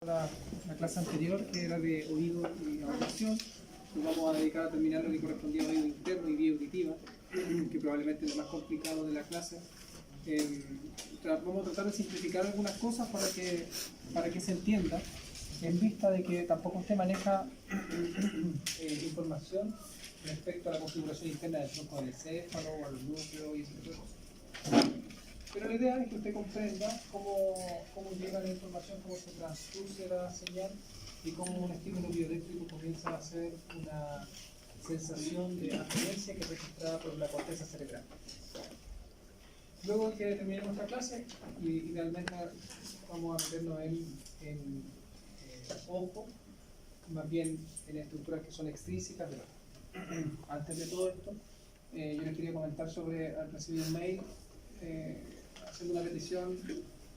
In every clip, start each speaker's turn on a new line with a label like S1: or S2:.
S1: la clase anterior, que era de oído y audición. Nos vamos a dedicar a terminar lo que correspondía a oído interno y vía auditiva, que probablemente es lo más complicado de la clase. Vamos a tratar de simplificar algunas cosas para que se entienda, en vista de que tampoco usted maneja información respecto a la configuración interna del tronco del encéfalo o a los núcleos y ese tipo de cosas. Pero la idea es que usted comprenda cómo llega la información, cómo se transduce la señal y cómo un estímulo bioeléctrico comienza a hacer una sensación de aferencia que es registrada por la corteza cerebral. Luego que terminemos nuestra clase, y idealmente vamos a meternos en ojo, más bien en estructuras que son extrínsecas del ojo. Antes de todo esto, yo les quería comentar sobre al recibir un mail haciendo una petición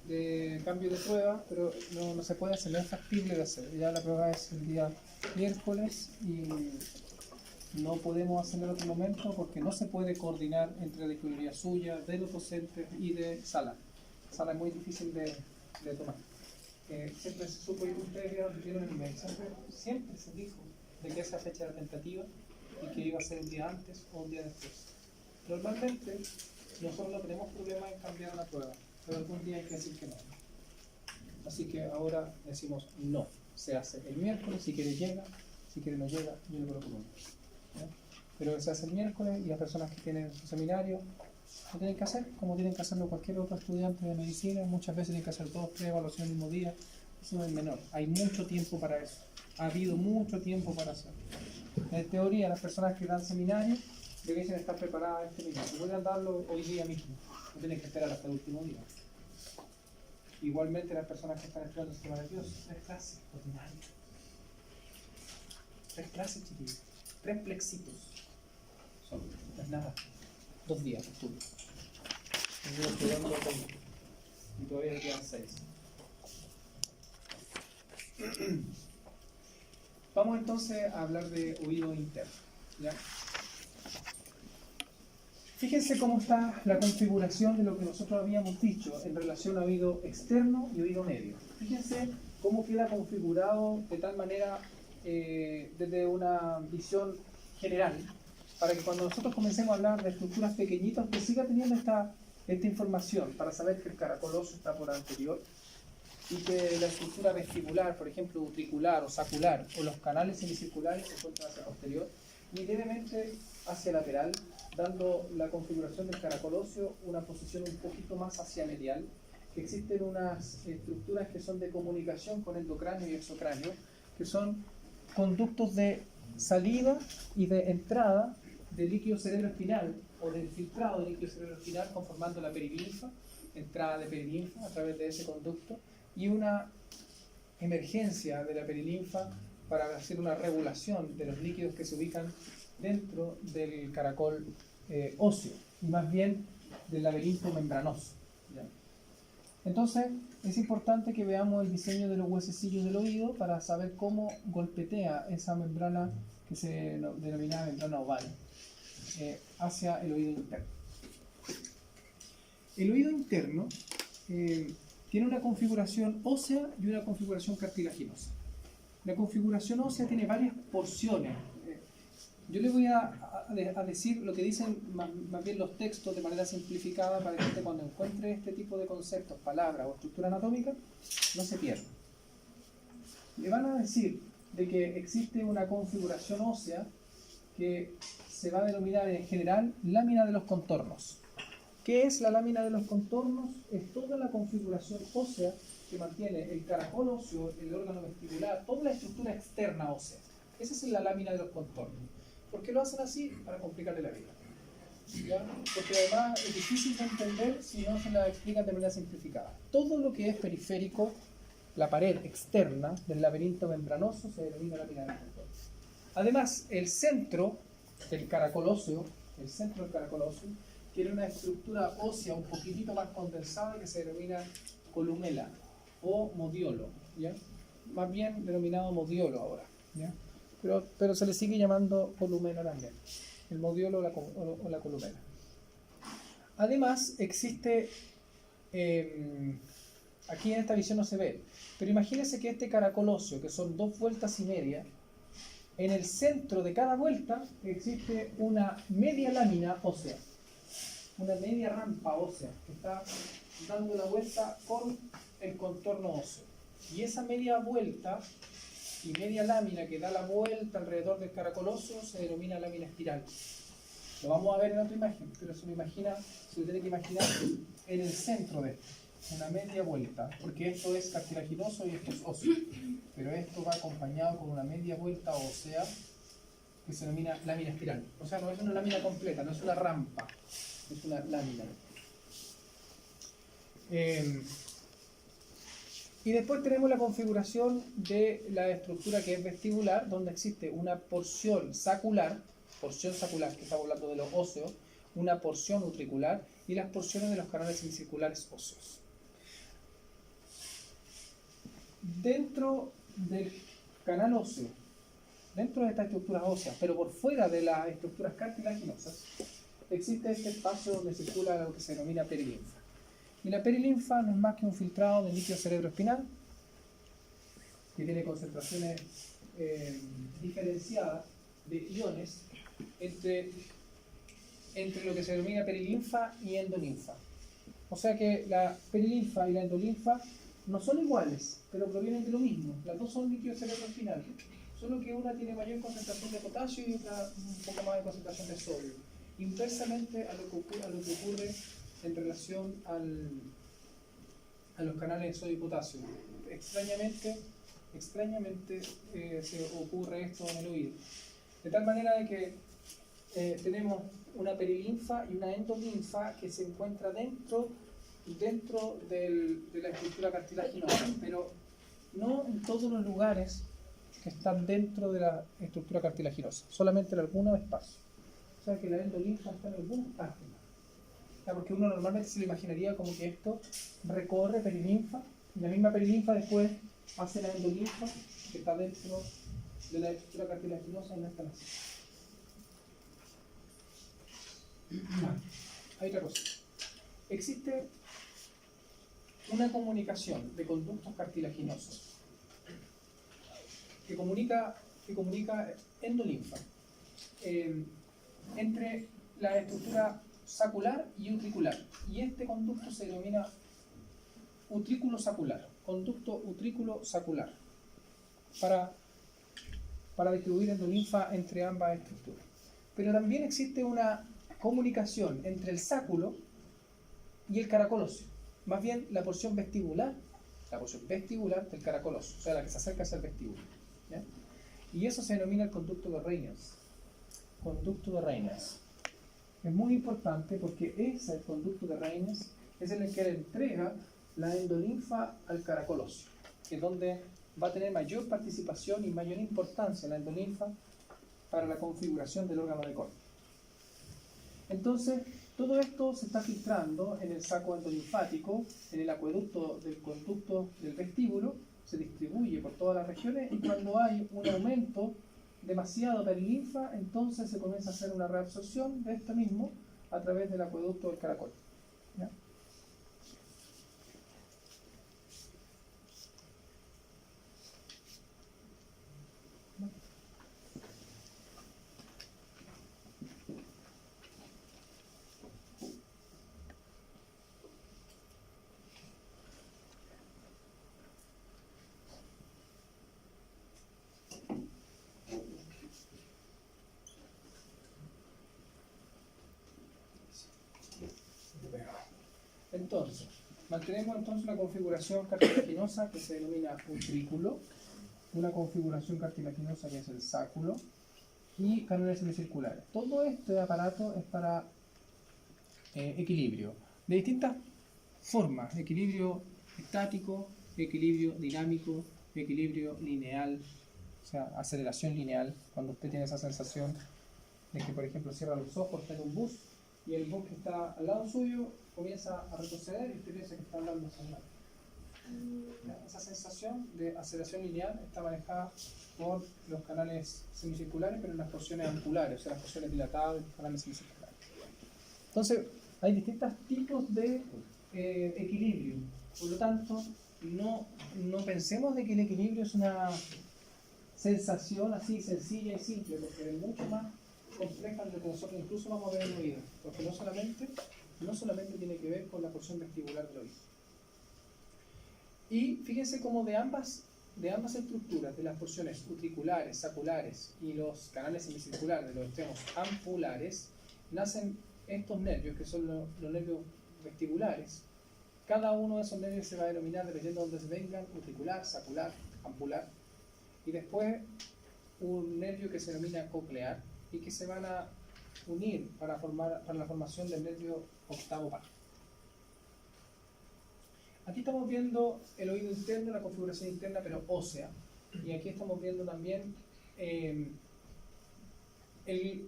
S1: de cambio de prueba, pero no se puede hacer, no es factible de hacer. Ya la prueba es el día miércoles y no podemos hacerlo en otro momento porque no se puede coordinar entre la disponibilidad suya, de los docentes y de sala. Sala es muy difícil de tomar. Siempre se supo, y ustedes vieron el email, siempre se dijo de que esa fecha era tentativa y que iba a ser un día antes o un día después. Normalmente nosotros no tenemos problema en cambiar una prueba, pero algún día hay que decir que no. Así que ahora decimos no, se hace el miércoles, si quiere llega, si quiere no llega, yo le coloco uno. Pero se hace el miércoles y las personas que tienen su seminario lo tienen que hacer como tienen que hacerlo cualquier otro estudiante de medicina. Muchas veces tienen que hacer 2 o 3 evaluaciones el mismo día. Eso es menor, hay mucho tiempo para eso, ha habido mucho tiempo para hacerlo. En teoría, las personas que dan seminario deberían estar preparadas este mismo. Si pueden darlo hoy día mismo, no tienen que esperar hasta el último día. Igualmente, las personas que están estudiando el sistema nervioso, 3 clases ordinarias. 3 clases, chiquillos. 3 plexitos. Son, no es nada. 2 días de estudio. Yo estudiando y todavía me quedan 6. Vamos entonces a hablar de oído interno, ¿ya? Fíjense cómo está la configuración de lo que nosotros habíamos dicho en relación a oído externo y oído medio. Fíjense cómo queda configurado de tal manera desde una visión general, para que cuando nosotros comencemos a hablar de estructuras pequeñitas, usted siga teniendo esta información para saber que el caracol óseo está por anterior y que la estructura vestibular, por ejemplo, utricular o sacular, o los canales semicirculares se encuentran hacia posterior y levemente hacia lateral, dando la configuración del caracol óseo una posición un poquito más hacia medial, que existen unas estructuras que son de comunicación con endocráneo y exocráneo, que son conductos de salida y de entrada de líquido cerebroespinal o del filtrado de líquido cerebroespinal conformando la perilinfa, entrada de perilinfa a través de ese conducto, y una emergencia de la perilinfa para hacer una regulación de los líquidos que se ubican dentro del caracol óseo y más bien del laberinto membranoso, ¿ya? Entonces es importante que veamos el diseño de los huesecillos del oído para saber cómo golpetea esa membrana que se denomina membrana oval hacia el oído interno. El oído interno tiene una configuración ósea y una configuración cartilaginosa. La configuración ósea tiene varias porciones. Yo les voy a decir lo que dicen más bien los textos de manera simplificada para que usted, cuando encuentre este tipo de conceptos, palabras o estructura anatómica, no se pierda. Le van a decir de que existe una configuración ósea que se va a denominar en general lámina de los contornos. ¿Qué es la lámina de los contornos? Es toda la configuración ósea que mantiene el caracol óseo, el órgano vestibular, toda la estructura externa ósea. Esa es la lámina de los contornos. ¿Por qué lo hacen así? Para complicarle la vida, ¿ya? Porque además es difícil de entender si no se la explican de manera simplificada. Todo lo que es periférico, la pared externa del laberinto membranoso, se denomina lámina de los contornos. Además, el centro del caracol óseo, tiene una estructura ósea un poquitito más condensada que se denomina columela o modiolo, ¿ya? Más bien denominado modiolo ahora, ¿ya? Pero se le sigue llamando columela también, el modiolo o la columela. Además existe aquí en esta visión no se ve, pero imagínense que este caracol óseo, que son 2 vueltas y media, en el centro de cada vuelta existe una media lámina ósea, una media rampa ósea, que está dando la vuelta con el contorno óseo. Y esa media vuelta y media lámina que da la vuelta alrededor del caracol óseo se denomina lámina espiral. Lo vamos a ver en otra imagen, pero se lo tiene que imaginar en el centro de esto, una media vuelta, porque esto es cartilaginoso y esto es óseo, pero esto va acompañado con una media vuelta ósea que se denomina lámina espiral. O sea, no es una lámina completa, no es una rampa, es una lámina. Y después tenemos la configuración de la estructura que es vestibular, donde existe una porción sacular, que estamos hablando de los óseos, una porción utricular y las porciones de los canales semicirculares óseos. Dentro del canal óseo, dentro de estas estructuras óseas, pero por fuera de las estructuras cartilaginosas, existe este espacio donde circula lo que se denomina perilinfa. Y la perilinfa no es más que un filtrado de líquido cerebroespinal que tiene concentraciones diferenciadas de iones entre lo que se denomina perilinfa y endolinfa. O sea que la perilinfa y la endolinfa no son iguales, pero provienen de lo mismo. Las dos son líquido cerebroespinal, solo que una tiene mayor concentración de potasio y otra un poco más de concentración de sodio. Inversamente a lo que ocurre en relación a los canales de sodio y potasio. Extrañamente se ocurre esto en el oído. De tal manera de que tenemos una perilinfa y una endolinfa que se encuentra dentro de la estructura cartilaginosa, pero no en todos los lugares que están dentro de la estructura cartilaginosa, solamente en algunos espacios. O sea que la endolinfa está en algunas partes. Porque uno normalmente se lo imaginaría como que esto recorre perilinfa y la misma perilinfa después hace la endolinfa que está dentro de la estructura cartilaginosa y no está así. Hay otra cosa. Existe una comunicación de conductos cartilaginosos que comunica endolinfa entre la estructura sacular y utricular, y este conducto se denomina utrículo sacular, conducto utrículo sacular, para distribuir endolinfa entre ambas estructuras. Pero también existe una comunicación entre el sáculo y el caracol óseo, más bien la porción vestibular del caracol óseo, o sea, la que se acerca hacia el vestíbulo, ¿ya? Y eso se denomina el conducto de Reynolds. Conducto de Reynolds. Es muy importante porque ese conducto de Reynolds es el que le entrega la endolinfa al caracol óseo, que es donde va a tener mayor participación y mayor importancia la endolinfa para la configuración del órgano de Corti. Entonces, todo esto se está filtrando en el saco endolinfático, en el acueducto del conducto del vestíbulo, se distribuye por todas las regiones, y cuando hay un aumento demasiado perilinfa, entonces se comienza a hacer una reabsorción de esto mismo a través del acueducto del caracol. ¿Ya? Entonces, mantenemos una configuración cartilaginosa que se denomina utrículo, una configuración cartilaginosa que es el sáculo, y canales semicirculares. Todo este aparato es para equilibrio, de distintas formas: equilibrio estático, equilibrio dinámico, equilibrio lineal, o sea, aceleración lineal, cuando usted tiene esa sensación de que, por ejemplo, cierra los ojos, está en un bus, y el bus que está al lado suyo comienza a retroceder y usted piensa que está hablando hacia adelante. Esa sensación de aceleración lineal está manejada por los canales semicirculares, pero en las porciones ampulares, o sea, las porciones dilatadas de los canales semicirculares. Entonces, hay distintos tipos de equilibrio. Por lo tanto, no pensemos de que el equilibrio es una sensación así sencilla y simple, porque es mucho más compleja de lo que nosotros incluso vamos a ver en el oído, porque no solamente tiene que ver con la porción vestibular del oído. Y fíjense cómo de ambas estructuras, de las porciones utriculares, saculares y los canales semicirculares de los extremos ampulares, nacen estos nervios, que son los nervios vestibulares. Cada uno de esos nervios se va a denominar, dependiendo de dónde se vengan, utricular, sacular, ampular, y después un nervio que se denomina coclear, y que se van a unir para la formación del nervio octavo par. Aquí estamos viendo el oído interno, la configuración interna, pero ósea. Y aquí estamos viendo también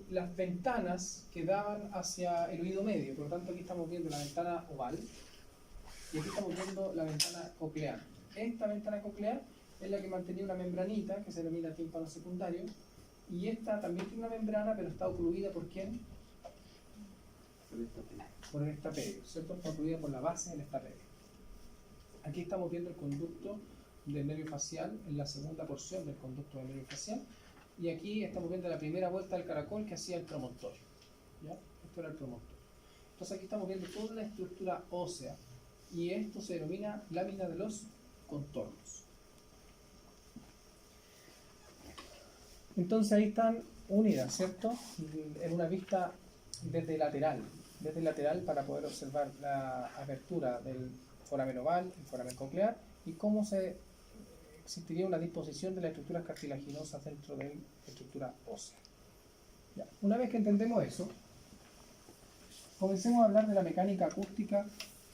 S1: las ventanas que daban hacia el oído medio. Por lo tanto, aquí estamos viendo la ventana oval y aquí estamos viendo la ventana coclear. Esta ventana coclear es la que mantenía una membranita que se denomina tímpano secundario. Y esta también tiene una membrana, pero está ocluida ¿por quién? Por el estapedio, ¿cierto? Está ocluida por la base del estapedio. Aquí estamos viendo el conducto del nervio facial, en la segunda porción del conducto del nervio facial, y aquí estamos viendo la primera vuelta del caracol que hacía el promontorio. ¿Ya? Esto era el promontorio. Entonces aquí estamos viendo toda una estructura ósea, y esto se denomina lámina de los contornos. Entonces ahí están unidas, ¿cierto? En una vista desde lateral para poder observar la apertura del foramen oval, el foramen coclear, y cómo existiría una disposición de las estructuras cartilaginosas dentro de la estructura ósea. Ya. Una vez que entendemos eso, comencemos a hablar de la mecánica acústica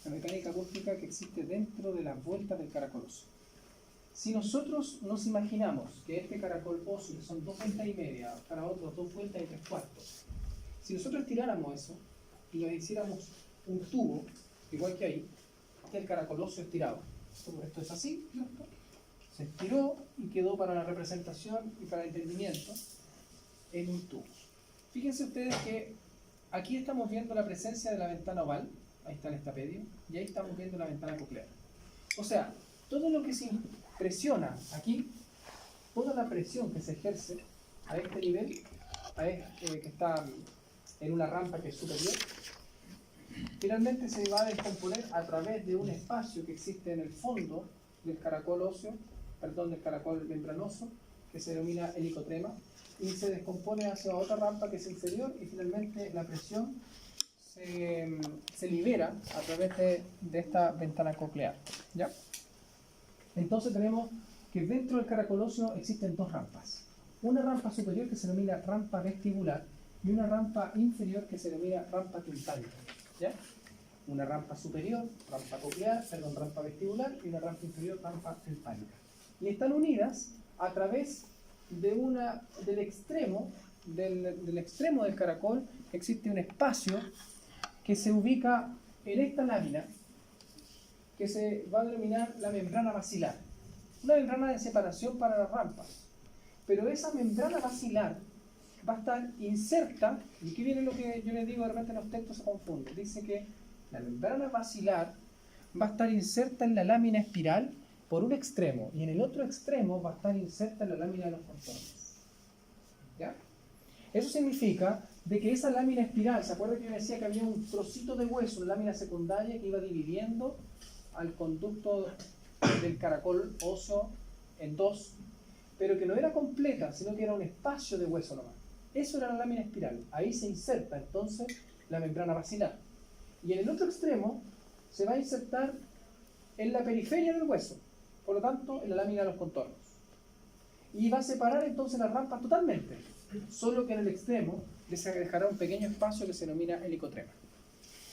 S1: que existe dentro de las vueltas del caracol óseo. Si nosotros nos imaginamos que este caracol óseo, que son 2 vueltas y media, para otros 2 vueltas y 3 cuartos, si nosotros estiráramos eso y lo hiciéramos un tubo, igual que ahí, el caracol óseo estirado. Esto es así, ¿cierto? Se estiró y quedó para la representación y para el entendimiento en un tubo. Fíjense ustedes que aquí estamos viendo la presencia de la ventana oval, ahí está el estapedio, y ahí estamos viendo la ventana coclear. O sea, todo lo que se presiona aquí, toda la presión que se ejerce a este nivel, que está en una rampa que es superior, finalmente se va a descomponer a través de un espacio que existe en el fondo del caracol óseo, del caracol membranoso, que se denomina helicotrema, y se descompone hacia otra rampa que es inferior, y finalmente la presión se libera a través de esta ventana coclear. ¿Ya? Entonces tenemos que dentro del caracol óseo existen 2 rampas. Una rampa superior que se denomina rampa vestibular y una rampa inferior que se denomina rampa timpánica. ¿Ya? Una rampa superior, rampa vestibular, y una rampa inferior, rampa timpánica. Y están unidas a través del extremo del caracol. Existe un espacio que se ubica en esta lámina, que se va a denominar la membrana basilar. Una membrana de separación para las rampas. Pero esa membrana basilar va a estar inserta, y aquí viene lo que yo les digo, de repente los textos se confunden. Dice que la membrana basilar va a estar inserta en la lámina espiral por un extremo, y en el otro extremo va a estar inserta en la lámina de los contornos. ¿Ya? Eso significa de que esa lámina espiral, ¿se acuerdan que yo decía que había un trocito de hueso, una lámina secundaria que iba dividiendo al conducto del caracol óseo en 2, pero que no era completa, sino que era un espacio de hueso nomás? Eso era la lámina espiral. Ahí se inserta entonces la membrana basilar. Y en el otro extremo se va a insertar en la periferia del hueso, por lo tanto en la lámina de los contornos. Y va a separar entonces las rampas totalmente, solo que en el extremo se dejará un pequeño espacio que se denomina helicotrema.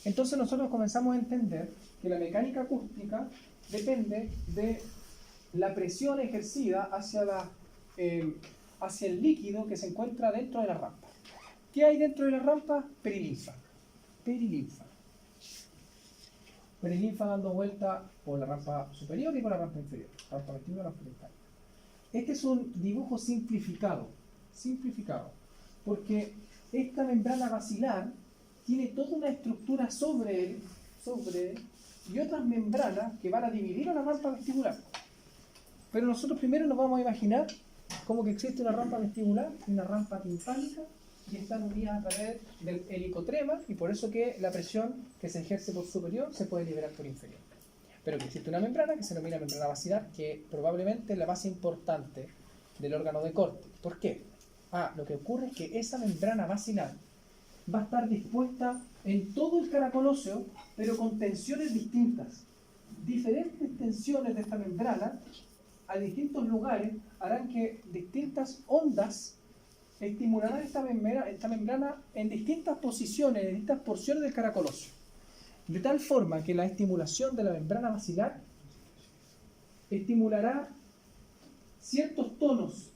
S1: Entonces nosotros comenzamos a entender que la mecánica acústica depende de la presión ejercida hacia el líquido que se encuentra dentro de la rampa. ¿Qué hay dentro de la rampa? Perilinfa. Perilinfa dando vuelta por la rampa superior y por la rampa inferior. Rampa vestibular, rampa timpánica. Este es un dibujo simplificado, porque esta membrana basilar tiene toda una estructura sobre y otras membranas que van a dividir a la rampa vestibular. Pero nosotros primero nos vamos a imaginar como que existe una rampa vestibular y una rampa timpánica y están unidas a través del helicotrema, y por eso que la presión que se ejerce por superior se puede liberar por inferior. Pero que existe una membrana que se denomina membrana basilar, que probablemente es la más importante del órgano de corte. ¿Por qué? Lo que ocurre es que esa membrana basilar va a estar dispuesta en todo el caracol óseo, pero con tensiones distintas. Diferentes tensiones de esta membrana a distintos lugares harán que distintas ondas estimularán esta membrana en distintas posiciones, en distintas porciones del caracol óseo. De tal forma que la estimulación de la membrana basilar estimulará ciertos tonos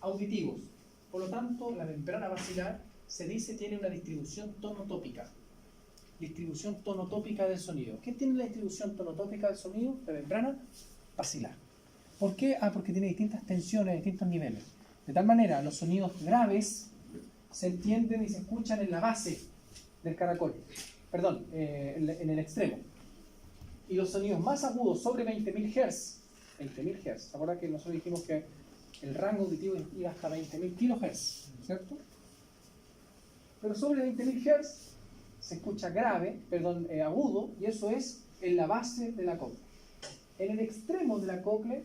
S1: auditivos. Por lo tanto, la membrana basilar se dice tiene una distribución tonotópica. Distribución tonotópica del sonido. ¿Qué tiene la distribución tonotópica del sonido? La membrana basilar. ¿Por qué? Porque tiene distintas tensiones, distintos niveles. De tal manera, los sonidos graves se entienden y se escuchan en la base del caracol. Perdón, en el extremo. Y los sonidos más agudos, sobre 20.000 Hz. 20.000 Hz. ¿Se acuerdan que nosotros dijimos que el rango auditivo iba hasta 20.000 kHz? ¿Cierto? Pero sobre 20.000 Hz se escucha agudo, y eso es en la base de la cóclea. En el extremo de la cóclea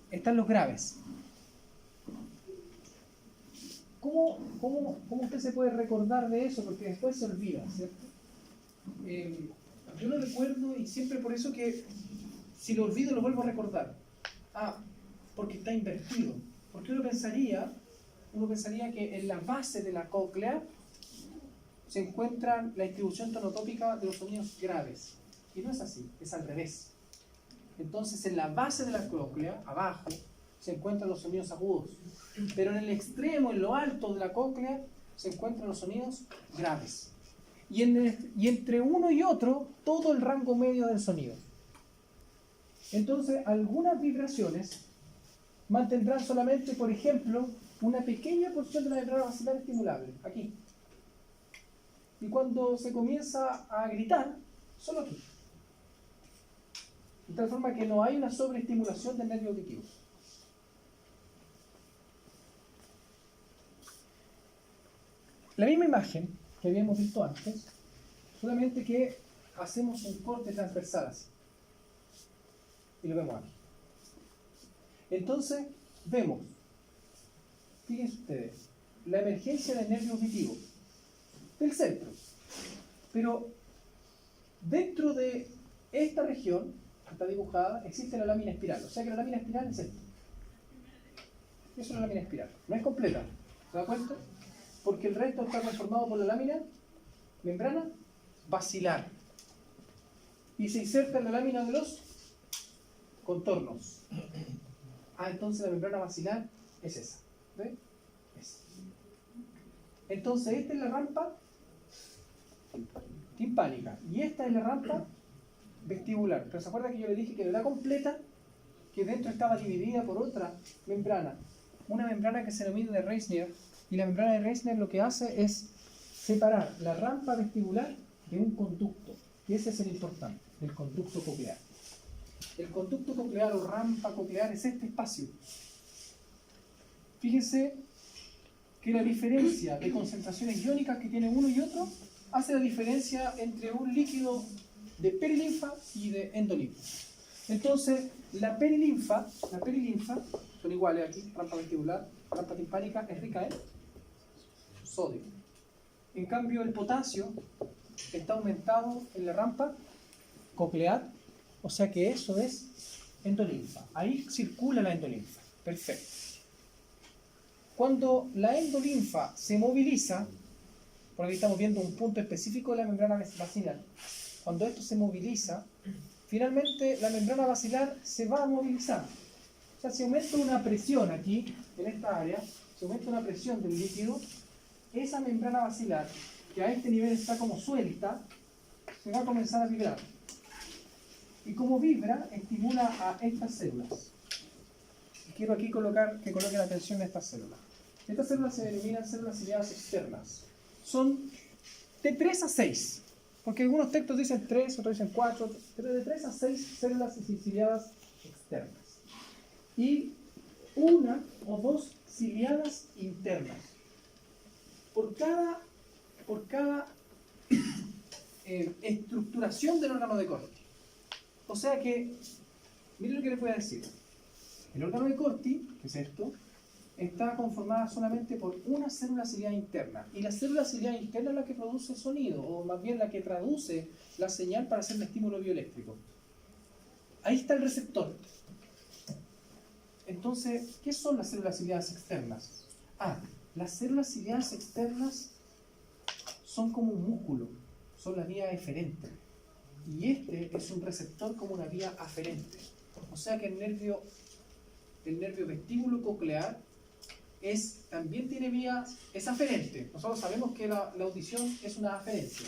S1: están los graves. ¿Cómo usted se puede recordar de eso? Porque después se olvida, ¿cierto? Yo lo recuerdo, y siempre por eso que si lo olvido lo vuelvo a recordar. Porque está invertido. Porque uno pensaría que en la base de la cóclea se encuentra la distribución tonotópica de los sonidos graves. Y no es así, es al revés. Entonces, en la base de la cóclea, abajo, se encuentran los sonidos agudos. Pero en el extremo, en lo alto de la cóclea, se encuentran los sonidos graves. Y entre uno y otro, todo el rango medio del sonido. Entonces, algunas vibraciones mantendrán solamente, por ejemplo, una pequeña porción de la membrana basilar estimulable, aquí. Y cuando se comienza a gritar, solo aquí. De tal forma que no hay una sobreestimulación del nervio auditivo. La misma imagen que habíamos visto antes, solamente que hacemos un corte transversal así. Y lo vemos aquí. Entonces, vemos, fíjense ustedes, la emergencia del nervio auditivo del centro. Pero dentro de esta región, que está dibujada, existe la lámina espiral. O sea que la lámina espiral es esto. Eso es la lámina espiral. No es completa. ¿Se da cuenta? Porque el resto está conformado por la lámina membrana basilar. Y se inserta en la lámina de los contornos. Entonces la membrana basilar es esa. ¿Ve? Entonces esta es la rampa timpánica y esta es la rampa vestibular. Pero se acuerda que yo le dije que era completa, que dentro estaba dividida por otra membrana, una membrana que se denomina de Reissner, y la membrana de Reissner lo que hace es separar la rampa vestibular de un conducto, y ese es el importante, el conducto coclear. El conducto coclear o rampa coclear es este espacio. Fíjense que la diferencia de concentraciones iónicas que tiene uno y otro hace la diferencia entre un líquido de perilinfa y de endolinfa. Entonces, la perilinfa son iguales aquí, rampa vestibular, rampa timpánica, es rica en sodio. En cambio, el potasio está aumentado en la rampa coclear, o sea que eso es endolinfa. Ahí circula la endolinfa. Perfecto. Cuando la endolinfa se moviliza, por aquí estamos viendo un punto específico de la membrana basilar, cuando esto se moviliza, finalmente la membrana basilar se va a movilizar. O sea, si aumenta una presión aquí, en esta área, si aumenta una presión del líquido, esa membrana basilar, que a este nivel está como suelta, se va a comenzar a vibrar. Y como vibra, estimula a estas células. Y quiero aquí que coloquen atención a estas células. Estas células se denominan células ciliadas externas. Son de 3 a 6. Porque algunos textos dicen 3, otros dicen 4, pero de 3 a 6 células ciliadas externas. Y 1 o 2 ciliadas internas. Por cada estructuración del órgano de Corti. O sea que, miren lo que les voy a decir. El órgano de Corti, que es esto, está conformada solamente por una célula ciliada interna. Y la célula ciliada interna es la que produce el sonido, o más bien la que traduce la señal para hacer un estímulo bioeléctrico. Ahí está el receptor. Entonces, ¿qué son las células ciliadas externas? Las células ciliadas externas son como un músculo, son la vía eferente. Y este es un receptor como una vía aferente. O sea que el nervio vestíbulo coclear también tiene vías, es aferente. Nosotros sabemos que la audición es una aferencia.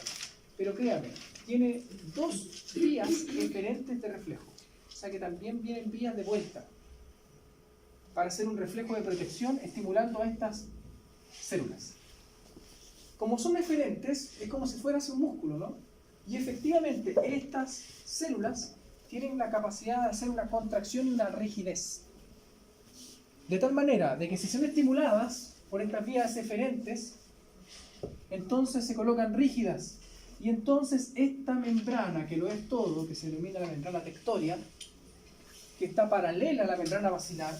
S1: Pero créame, tiene 2 vías eferentes de reflejo. O sea que también vienen vías de vuelta para hacer un reflejo de protección estimulando a estas células. Como son eferentes, es como si fueras un músculo, ¿no? Y efectivamente, estas células tienen la capacidad de hacer una contracción y una rigidez. De tal manera de que si son estimuladas por estas vías eferentes, entonces se colocan rígidas. Y entonces esta membrana, que lo es todo, que se denomina la membrana tectoria, que está paralela a la membrana basilar,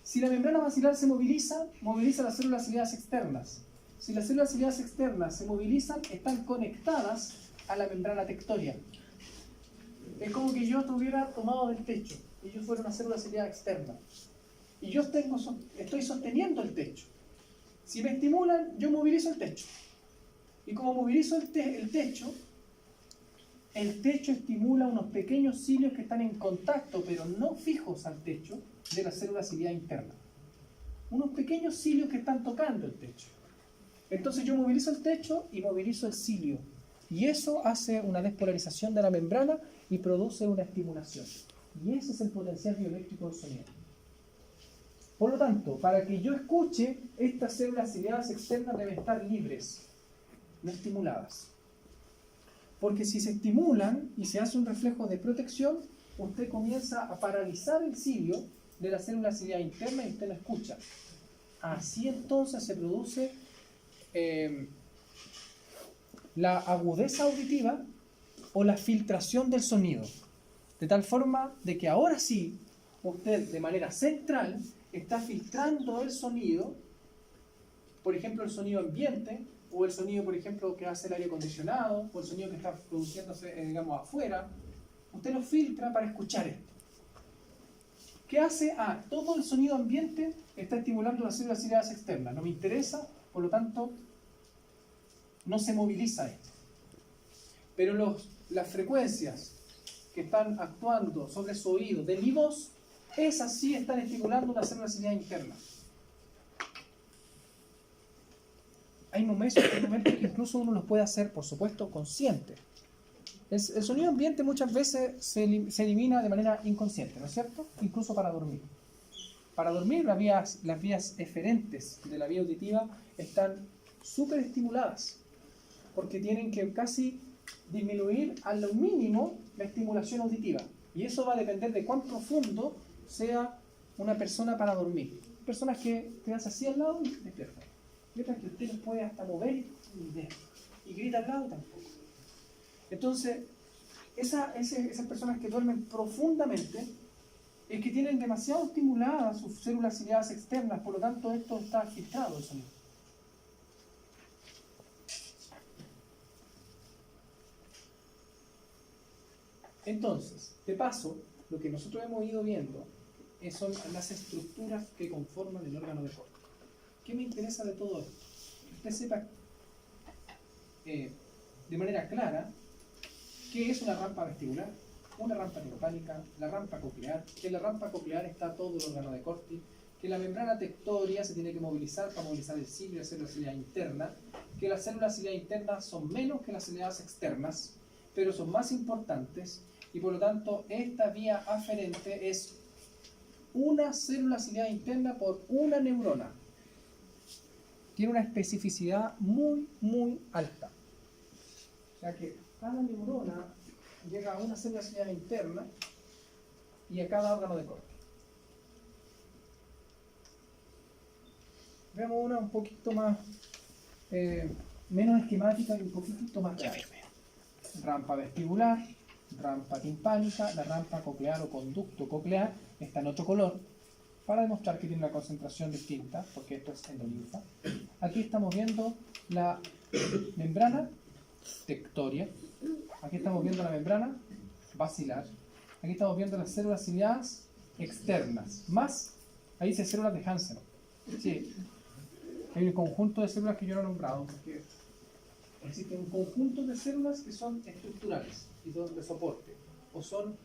S1: si la membrana basilar se moviliza las células ciliadas externas. Si las células ciliadas externas se movilizan, están conectadas a la membrana tectoria. Es como que yo estuviera tomado del techo y yo fuera una célula ciliada externa. Y yo estoy sosteniendo el techo. Si me estimulan, yo movilizo el techo. Y como movilizo el techo estimula unos pequeños cilios que están en contacto, pero no fijos al techo, de la célula ciliada interna. Unos pequeños cilios que están tocando el techo. Entonces yo movilizo el techo y movilizo el cilio. Y eso hace una despolarización de la membrana y produce una estimulación. Y ese es el potencial bioeléctrico del sonido. Por lo tanto, para que yo escuche, estas células ciliadas externas deben estar libres, no estimuladas. Porque si se estimulan y se hace un reflejo de protección, usted comienza a paralizar el cilio de la célula ciliada interna y usted no escucha. Así entonces se produce la agudeza auditiva o la filtración del sonido. De tal forma de que ahora sí, usted de manera central está filtrando el sonido, por ejemplo el sonido ambiente, o el sonido, por ejemplo, que hace el aire acondicionado, o el sonido que está produciéndose, digamos, afuera. Usted lo filtra para escuchar esto. ¿Qué hace? Todo el sonido ambiente está estimulando las células ciliadas externas. No me interesa, por lo tanto, no se moviliza esto. Pero las frecuencias que están actuando sobre su oído de mi voz, esas sí están estimulando una célula ciliada interna. Hay momentos que incluso uno los puede hacer, por supuesto, consciente. El sonido ambiente muchas veces se elimina de manera inconsciente, ¿no es cierto? Incluso para dormir. Para dormir las vías eferentes de la vía auditiva están súper estimuladas, porque tienen que casi disminuir a lo mínimo la estimulación auditiva. Y eso va a depender de cuán profundo sea una persona para dormir. Personas que quedan así al lado y despiertan. Y otras que usted los puede hasta mover y grita al lado tampoco. Entonces, esas personas que duermen profundamente es que tienen demasiado estimuladas sus células ciliadas externas, por lo tanto esto está filtrado el sonido. Entonces, de paso, lo que nosotros hemos ido viendo son las estructuras que conforman el órgano de Corti. ¿Qué me interesa de todo esto? Que usted sepa de manera clara qué es una rampa vestibular, una rampa timpánica, la rampa coclear, que en la rampa coclear está todo el órgano de Corti, que la membrana tectoria se tiene que movilizar para movilizar el cilio y la célula ciliada interna, que las células ciliadas internas son menos que las ciliadas externas, pero son más importantes, y por lo tanto esta vía aferente es una célula ciliada interna por una neurona. Tiene una especificidad muy, muy alta. O sea que cada neurona llega a una célula ciliar interna y a cada órgano de Corti. Veamos una un poquito más, menos esquemática y un poquito más real. Rampa vestibular, rampa timpánica, la rampa coclear o conducto coclear está en otro color para demostrar que tiene una concentración distinta, porque esto es endolinfa. Aquí estamos viendo la membrana tectoria, aquí estamos viendo la membrana basilar, aquí estamos viendo las células ciliadas externas, más, ahí dice células de Hansen. Sí, hay un conjunto de células que yo no he nombrado, porque existe un conjunto de células que son estructurales y son de soporte, o son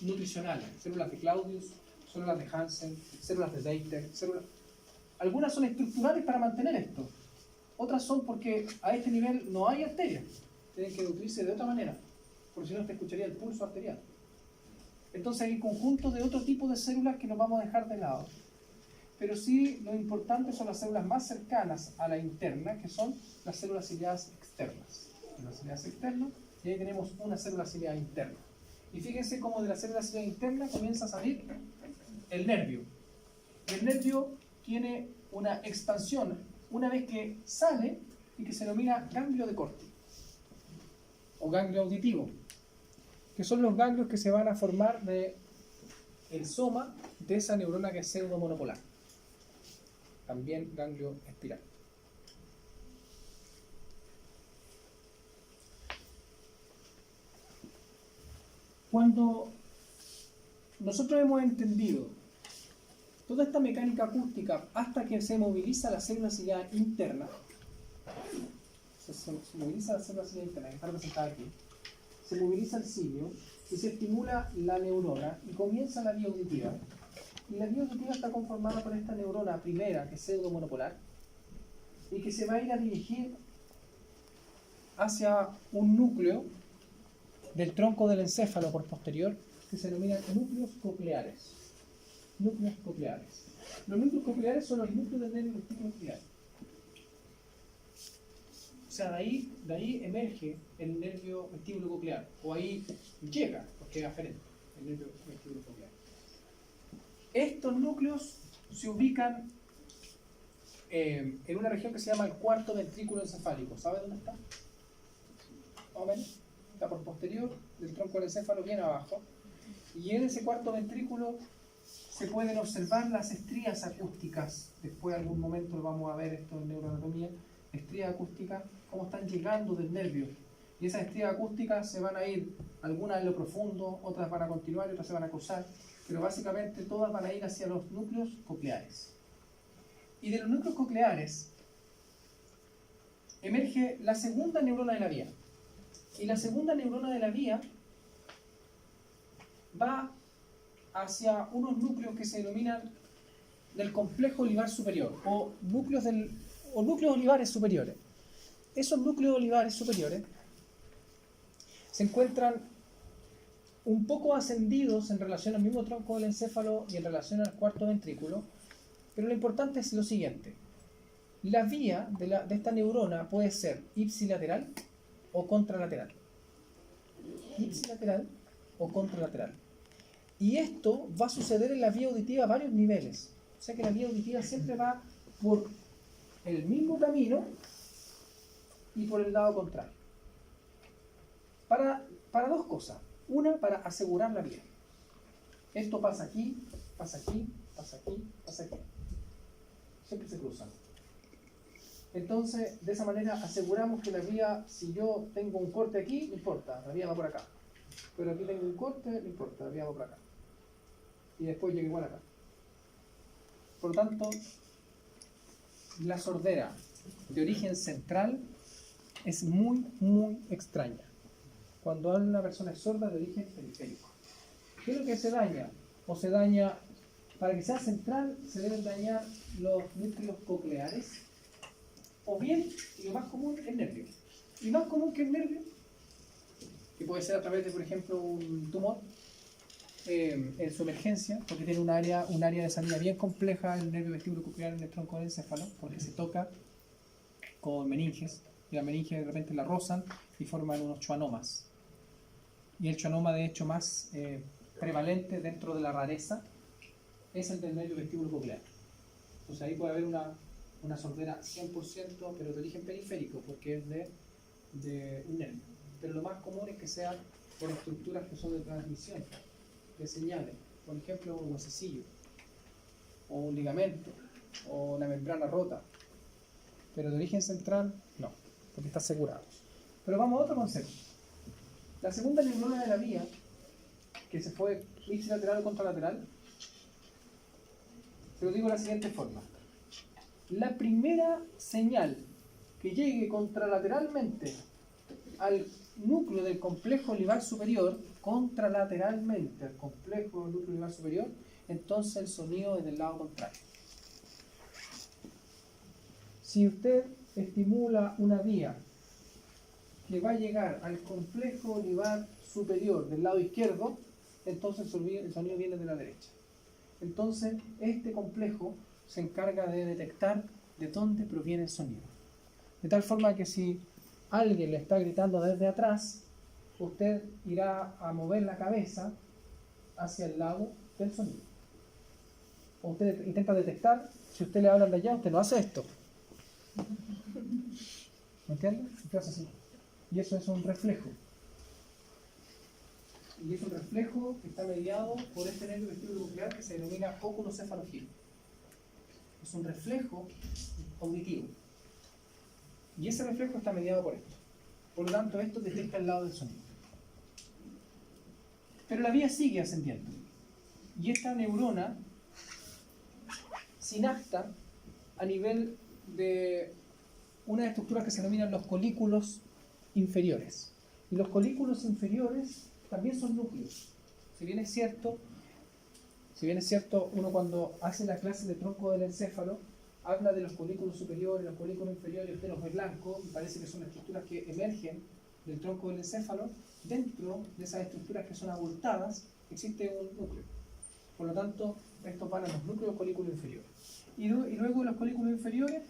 S1: nutricionales, células de Claudius, células de Hansen, células de Deiter, algunas son estructurales para mantener esto, otras son porque a este nivel no hay arterias, tienen que nutrirse de otra manera, porque si no te escucharía el pulso arterial. Entonces hay un conjunto de otro tipo de células que nos vamos a dejar de lado. Pero sí, lo importante son las células más cercanas a la interna, que son las células ciliadas externas. Las células externas, y ahí tenemos una célula ciliada interna. Y fíjense cómo de la célula ciliada interna comienza a salir el nervio. El nervio tiene una expansión una vez que sale y que se denomina ganglio de Corti, o ganglio auditivo, que son los ganglios que se van a formar de el soma de esa neurona que es pseudomonopolar. También ganglio espiral. Cuando nosotros hemos entendido toda esta mecánica acústica hasta que se moviliza la célula ciliada interna, se moviliza la célula ciliada interna, que está representada aquí, se moviliza el cilio y se estimula la neurona y comienza la vía auditiva. Y la vía auditiva está conformada por esta neurona primera, que es pseudomonopolar, y que se va a ir a dirigir hacia un núcleo del tronco del encéfalo por posterior, que se denominan núcleos cocleares. Núcleos cocleares. Los núcleos cocleares son los núcleos del nervio vestíbulo-coclear. O sea, de ahí emerge el nervio vestíbulo-coclear, o ahí llega, porque es aferente, el nervio vestíbulo-coclear. Estos núcleos se ubican en una región que se llama el cuarto ventrículo encefálico. ¿Sabe dónde está? Más o menos. Está por posterior del tronco del encéfalo, bien abajo. Y en ese cuarto ventrículo se pueden observar las estrías acústicas. Después, en algún momento, vamos a ver esto en neuroanatomía. Estrías acústicas, cómo están llegando del nervio. Y esas estrías acústicas se van a ir, algunas en lo profundo, otras van a continuar y otras se van a cruzar. Pero básicamente todas van a ir hacia los núcleos cocleares. Y de los núcleos cocleares emerge la segunda neurona de la vía. Y la segunda neurona de la vía va hacia unos núcleos que se denominan del complejo olivar superior, o núcleos olivares superiores. Esos núcleos olivares superiores se encuentran un poco ascendidos en relación al mismo tronco del encéfalo y en relación al cuarto ventrículo, pero lo importante es lo siguiente. La vía de esta neurona puede ser ipsilateral o contralateral. Ipsilateral o contralateral. Y esto va a suceder en la vía auditiva a varios niveles. O sea que la vía auditiva siempre va por el mismo camino y por el lado contrario. Para dos cosas. Una, para asegurar la vía. Esto pasa aquí, pasa aquí, pasa aquí, pasa aquí. Siempre se cruzan. Entonces, de esa manera aseguramos que la vía, si yo tengo un corte aquí, no importa, la vía va por acá. Pero aquí tengo un corte, no importa, la vía va por acá. Y después llega igual acá. Por lo tanto, la sordera de origen central es muy, muy extraña. Cuando una persona es sorda de origen periférico. ¿Qué es lo que se daña? O se daña, para que sea central, se deben dañar los núcleos cocleares, o bien, y lo más común, el nervio. Y más común que el nervio, que puede ser a través de, por ejemplo, un tumor, en su emergencia, porque tiene un área de salida bien compleja, el nervio vestíbulo coclear en el tronco del encéfalo, porque se toca con meninges, y la meninge de repente la rozan y forman unos schwannomas. Y el schwannoma de hecho más prevalente dentro de la rareza es el del nervio vestíbulo coclear. Entonces ahí puede haber una sordera 100%, pero de origen periférico, porque es de un nervio. Pero lo más común es que sea por estructuras que son de transmisión, de señales. Por ejemplo, un huesecillo, o un ligamento, o una membrana rota. Pero de origen central, no, porque está asegurado. Pero vamos a otro concepto. La segunda neurona de la vía, que se fue ipsilateral o contralateral, se lo digo de la siguiente forma. La primera señal que llegue contralateralmente al núcleo del complejo olivar superior, contralateralmente al complejo del núcleo olivar superior, entonces el sonido es del lado contrario. Si usted estimula una vía que va a llegar al complejo olivar superior del lado izquierdo, entonces el sonido viene de la derecha. Entonces, este complejo se encarga de detectar de dónde proviene el sonido. De tal forma que si alguien le está gritando desde atrás, usted irá a mover la cabeza hacia el lado del sonido. O usted intenta detectar, si usted le habla de allá, usted no hace esto. ¿Me entiende? Usted hace así. Y eso es un reflejo. Y es un reflejo que está mediado por este nervio vestíbulo coclear que se denomina óculo cefalogiro. Es un reflejo auditivo. Y ese reflejo está mediado por esto. Por lo tanto, esto detecta el lado del sonido. Pero la vía sigue ascendiendo. Y esta neurona sinapta a nivel de unas estructuras que se denominan los colículos inferiores. Y los colículos inferiores también son núcleos. Si bien es cierto, uno cuando hace la clase de tronco del encéfalo, habla de los colículos superiores, los colículos inferiores, usted los ve blancos, y parece que son estructuras que emergen del tronco del encéfalo. Dentro de esas estructuras que son abultadas, existe un núcleo. Por lo tanto, estos van a los núcleos colículos inferiores. Y luego de los colículos inferiores,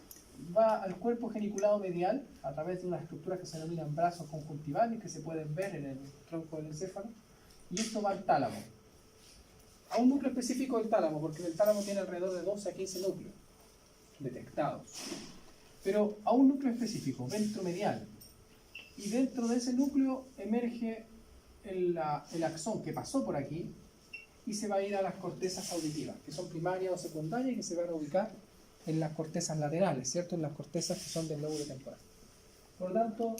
S1: va al cuerpo geniculado medial a través de unas estructuras que se denominan brazos conjuntivales que se pueden ver en el tronco del encéfalo, y esto va al tálamo, a un núcleo específico del tálamo, porque el tálamo tiene alrededor de 12 a 15 núcleos detectados, pero a un núcleo específico, ventromedial, y dentro de ese núcleo emerge el axón que pasó por aquí y se va a ir a las cortezas auditivas, que son primarias o secundarias y que se van a ubicar en las cortezas laterales, ¿cierto? En las cortezas que son del lóbulo temporal. Por lo tanto,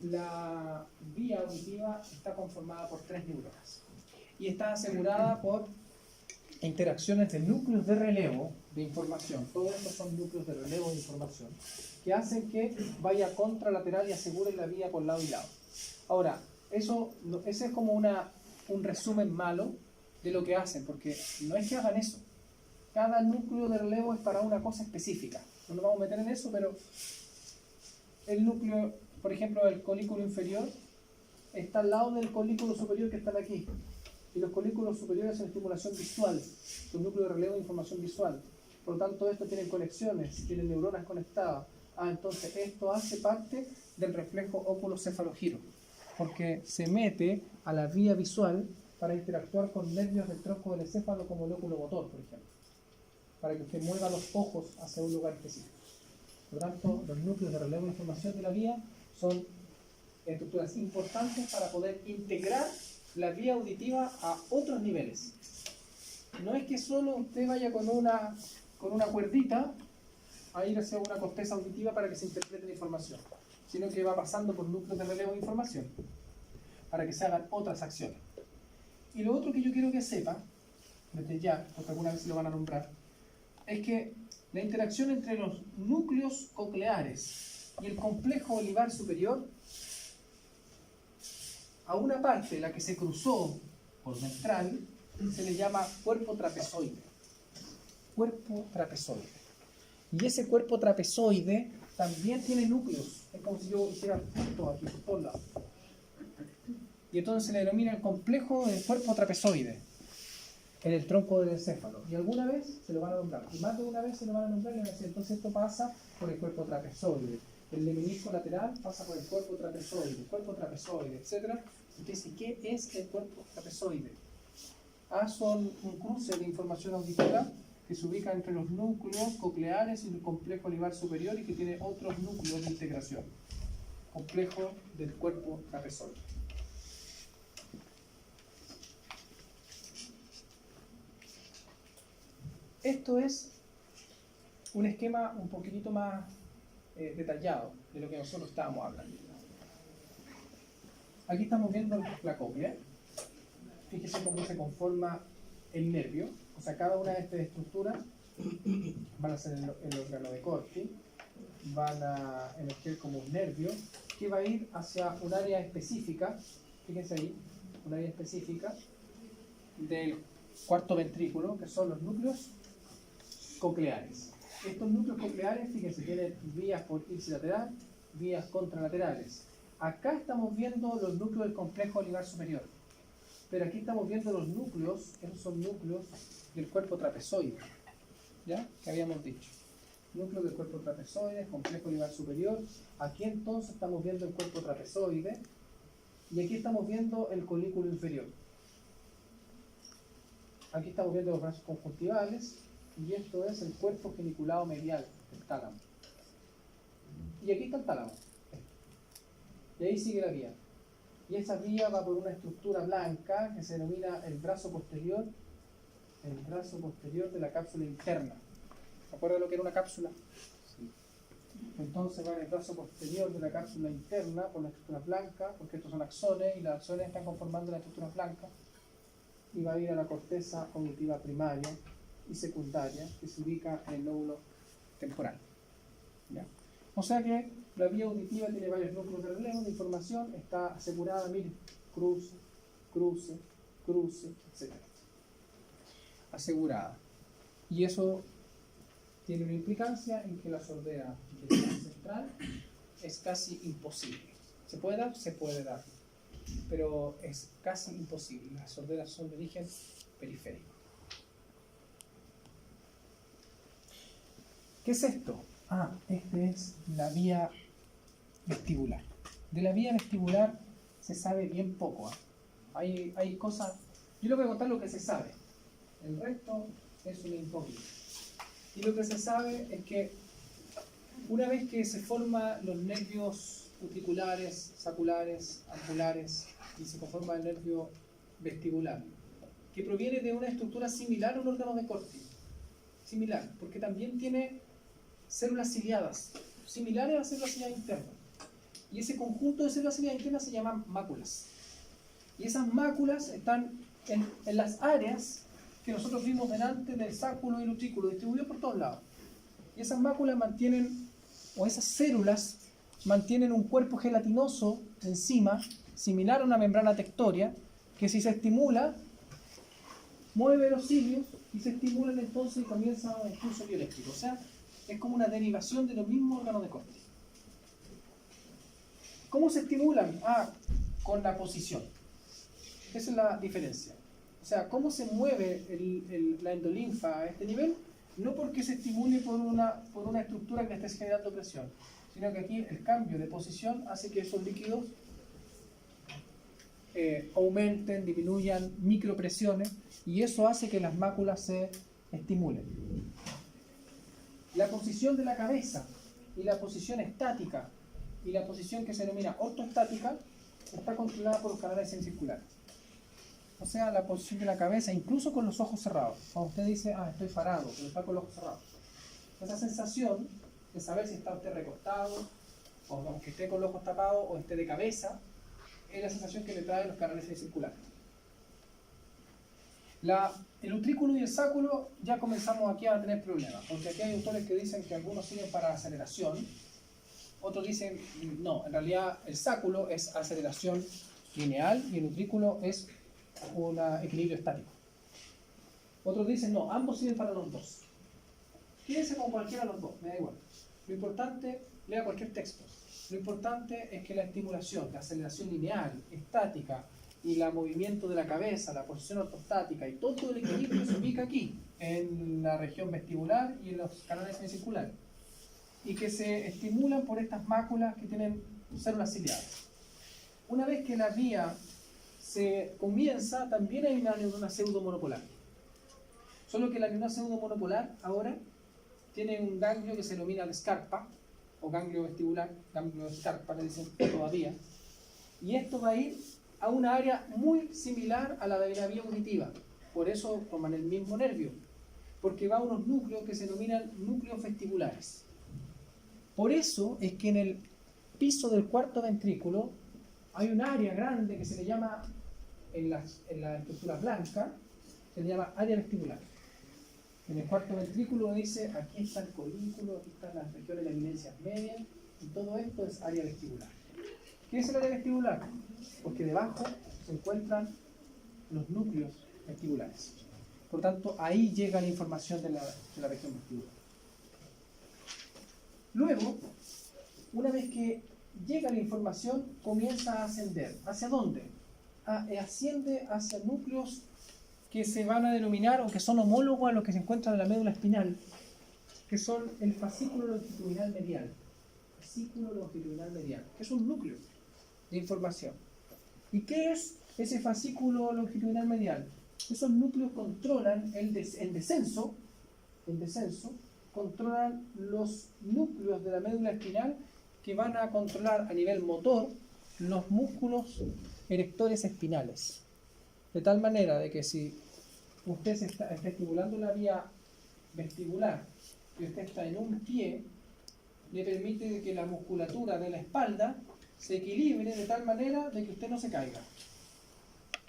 S1: la vía auditiva está conformada por 3 neuronas y está asegurada por interacciones de núcleos de relevo de información. Todos estos son núcleos de relevo de información que hacen que vaya contralateral y asegure la vía por lado y lado. Ahora, ese es como un resumen malo de lo que hacen, porque no es que hagan eso. Cada núcleo de relevo es para una cosa específica. No nos vamos a meter en eso, pero el núcleo, por ejemplo, el colículo inferior está al lado del colículo superior que están aquí. Y los colículos superiores son estimulación visual, son núcleos de relevo de información visual. Por lo tanto, estos tienen conexiones, tienen neuronas conectadas. Entonces esto hace parte del reflejo óculo-cefalogiro, porque se mete a la vía visual para interactuar con nervios del tronco del encéfalo como el óculo motor, por ejemplo, para que usted mueva los ojos hacia un lugar específico. Por lo tanto, los núcleos de relevo de información de la vía son estructuras importantes para poder integrar la vía auditiva a otros niveles. No es que solo usted vaya con una cuerdita a ir hacia una corteza auditiva para que se interprete la información, sino que va pasando por núcleos de relevo de información para que se hagan otras acciones. Y lo otro que yo quiero que sepa, desde ya, porque alguna vez se lo van a nombrar, es que la interacción entre los núcleos cocleares y el complejo olivar superior, a una parte, la que se cruzó por ventral, se le llama cuerpo trapezoide. Cuerpo trapezoide. Y ese cuerpo trapezoide también tiene núcleos. Es como si yo hiciera puntos aquí por todos lados. Y entonces se le denomina el complejo del cuerpo trapezoide en el tronco del encéfalo. Y alguna vez se lo van a nombrar. Y más de una vez se lo van a nombrar y van a decir, entonces esto pasa por el cuerpo trapezoide. el menisco lateral pasa por el cuerpo trapezoide, etc. Entonces, ¿qué es el cuerpo trapezoide? Son un cruce de información auditiva que se ubica entre los núcleos cocleares y el complejo livar superior y que tiene otros núcleos de integración. Complejo del cuerpo trapezoide. Esto es un esquema un poquitito más detallado de lo que nosotros estábamos hablando. Aquí estamos viendo la cóclea. Fíjese cómo se conforma el nervio. O sea, cada una de estas estructuras van a ser el órgano de Corti, van a emerger como un nervio que va a ir hacia un área específica, fíjense ahí, un área específica del cuarto ventrículo, que son los núcleos cocleares. Estos núcleos cocleares, fíjense, tienen vías por ipsilateral, vías contralaterales. Acá estamos viendo los núcleos del complejo livar superior, pero aquí estamos viendo los núcleos, esos son núcleos del cuerpo trapezoide, ¿ya? Que habíamos dicho. Núcleo del cuerpo trapezoide, complejo livar superior. Aquí entonces estamos viendo el cuerpo trapezoide y aquí estamos viendo el colículo inferior. Aquí estamos viendo los brazos conjuntivales y esto es el cuerpo geniculado medial, el tálamo. Y aquí está el tálamo. Y ahí sigue la vía. Y esa vía va por una estructura blanca que se denomina el brazo posterior de la cápsula interna. ¿Se acuerdan de lo que era una cápsula? Sí. Entonces va en el brazo posterior de la cápsula interna por la estructura blanca, porque estos son axones y las axones están conformando la estructura blanca, y va a ir a la corteza auditiva primaria y secundaria que se ubica en el lóbulo temporal. ¿Ya? O sea que la vía auditiva tiene varios núcleos de relevo de información, está asegurada, miren, cruce, etc. Asegurada. Y eso tiene una implicancia en que la sordera central es casi imposible. ¿Se puede dar? Se puede dar. Pero es casi imposible. Las sorderas son de origen periférico. ¿Qué es esto? Este es la vía vestibular. De la vía vestibular se sabe bien poco. Hay cosas... Yo les voy a contar lo que se sabe. El resto es una incógnita. Y lo que se sabe es que una vez que se forman los nervios utriculares, saculares, ambulares y se conforma el nervio vestibular, que proviene de una estructura similar a un órgano de Corti, similar, porque también tiene células ciliadas, similares a las células ciliadas internas. Y ese conjunto de células ciliadas internas se llaman máculas. Y esas máculas están en las áreas que nosotros vimos delante del sáculo y el utrículo, distribuidos por todos lados. Y esas máculas mantienen, o esas células, mantienen un cuerpo gelatinoso encima, similar a una membrana tectoria, que si se estimula, mueve los cilios y se estimulan entonces y comienza un impulso bioeléctrico. O sea, es como una derivación de los mismos órganos de Corti. ¿Cómo se estimulan? Con la posición. Esa es la diferencia. O sea, ¿cómo se mueve la endolinfa a este nivel? No porque se estimule por una estructura que le esté generando presión, sino que aquí el cambio de posición hace que esos líquidos aumenten, disminuyan micropresiones, y eso hace que las máculas se estimulen. La posición de la cabeza y la posición estática y la posición que se denomina ortoestática está controlada por los canales semicirculares. O sea, la posición de la cabeza, incluso con los ojos cerrados. Cuando usted dice, estoy parado, pero está con los ojos cerrados. Esa sensación de saber si está usted recostado, o aunque esté con los ojos tapados, o esté de cabeza, es la sensación que le traen los canales semicirculares. El utrículo y el sáculo ya comenzamos aquí a tener problemas, porque aquí hay autores que dicen que algunos sirven para aceleración, otros dicen, no, en realidad el sáculo es aceleración lineal y el utrículo es un equilibrio estático. Otros dicen, no, ambos sirven para los dos. Quédense con cualquiera de los dos, me da igual. Lo importante, lea cualquier texto. Lo importante es que la estimulación, la aceleración lineal, estática y el movimiento de la cabeza, la posición ortostática y todo el equilibrio se ubica aquí, en la región vestibular y en los canales semicirculares. y que se estimulan por estas máculas que tienen células ciliadas. Una vez que la vía se comienza, también hay una neurona pseudomonopolar. Solo que la neurona pseudomonopolar ahora tiene un ganglio que se denomina el Scarpa, o ganglio vestibular, ganglio Scarpa le dicen todavía, y esto va a ir a una área muy similar a la de la vía auditiva. Por eso forman el mismo nervio, porque va a unos núcleos que se denominan núcleos vestibulares. Por eso es que en el piso del cuarto ventrículo hay un área grande que se le llama, en la estructura blanca, se le llama área vestibular. En el cuarto ventrículo dice, aquí está el colículo, aquí están las regiones de eminencias medias, y todo esto es área vestibular. ¿Qué es el área vestibular? Porque debajo se encuentran los núcleos vestibulares. Por tanto, ahí llega la información de la región vestibular. Luego, una vez que llega la información, comienza a ascender. ¿Hacia dónde? Asciende hacia núcleos que se van a denominar, o que son homólogos a los que se encuentran en la médula espinal, que son el fascículo longitudinal medial. Fascículo longitudinal medial, que es un núcleo de información. ¿Y qué es ese fascículo longitudinal medial? Esos núcleos controlan en descenso, controlan los núcleos de la médula espinal que van a controlar a nivel motor los músculos erectores espinales. De tal manera de que si usted está estimulando la vía vestibular y usted está en un pie, le permite que la musculatura de la espalda se equilibre de tal manera de que usted no se caiga.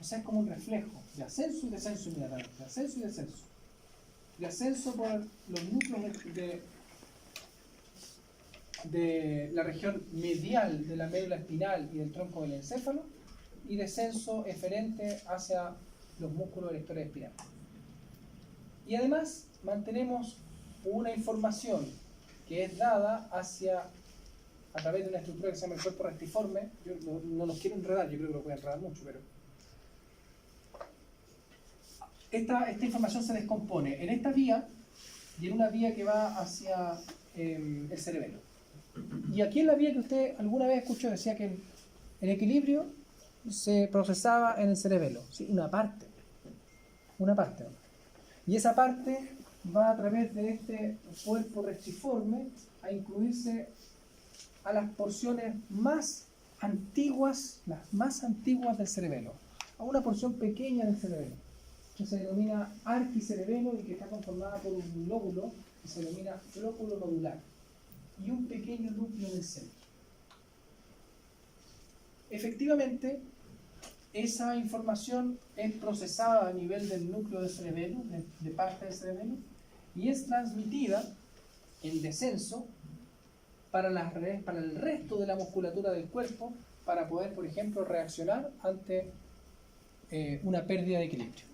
S1: O sea, es como un reflejo de ascenso y descenso inmediatamente, de ascenso y descenso. De ascenso por los núcleos de la región medial de la médula espinal y del tronco del encéfalo, y descenso eferente hacia los músculos erectores espinales. Y además mantenemos una información que es dada a través de una estructura que se llama el cuerpo rectiforme. Yo no los quiero enredar, yo creo que lo voy a enredar mucho, pero esta información se descompone en esta vía y en una vía que va hacia el cerebelo. Y aquí en la vía que usted alguna vez escuchó, decía que el equilibrio se procesaba en el cerebelo, ¿sí? Una parte. Y esa parte va a través de este cuerpo rectiforme a incluirse a las porciones más antiguas, las más antiguas del cerebelo, a una porción pequeña del cerebelo, que se denomina arquicerebelo y que está conformada por un lóbulo que se denomina flóculo nodular y un pequeño núcleo en el centro. Efectivamente, esa información es procesada a nivel del núcleo del cerebelo, de parte del cerebelo, y es transmitida en descenso para el resto de la musculatura del cuerpo, para poder, por ejemplo, reaccionar ante una pérdida de equilibrio.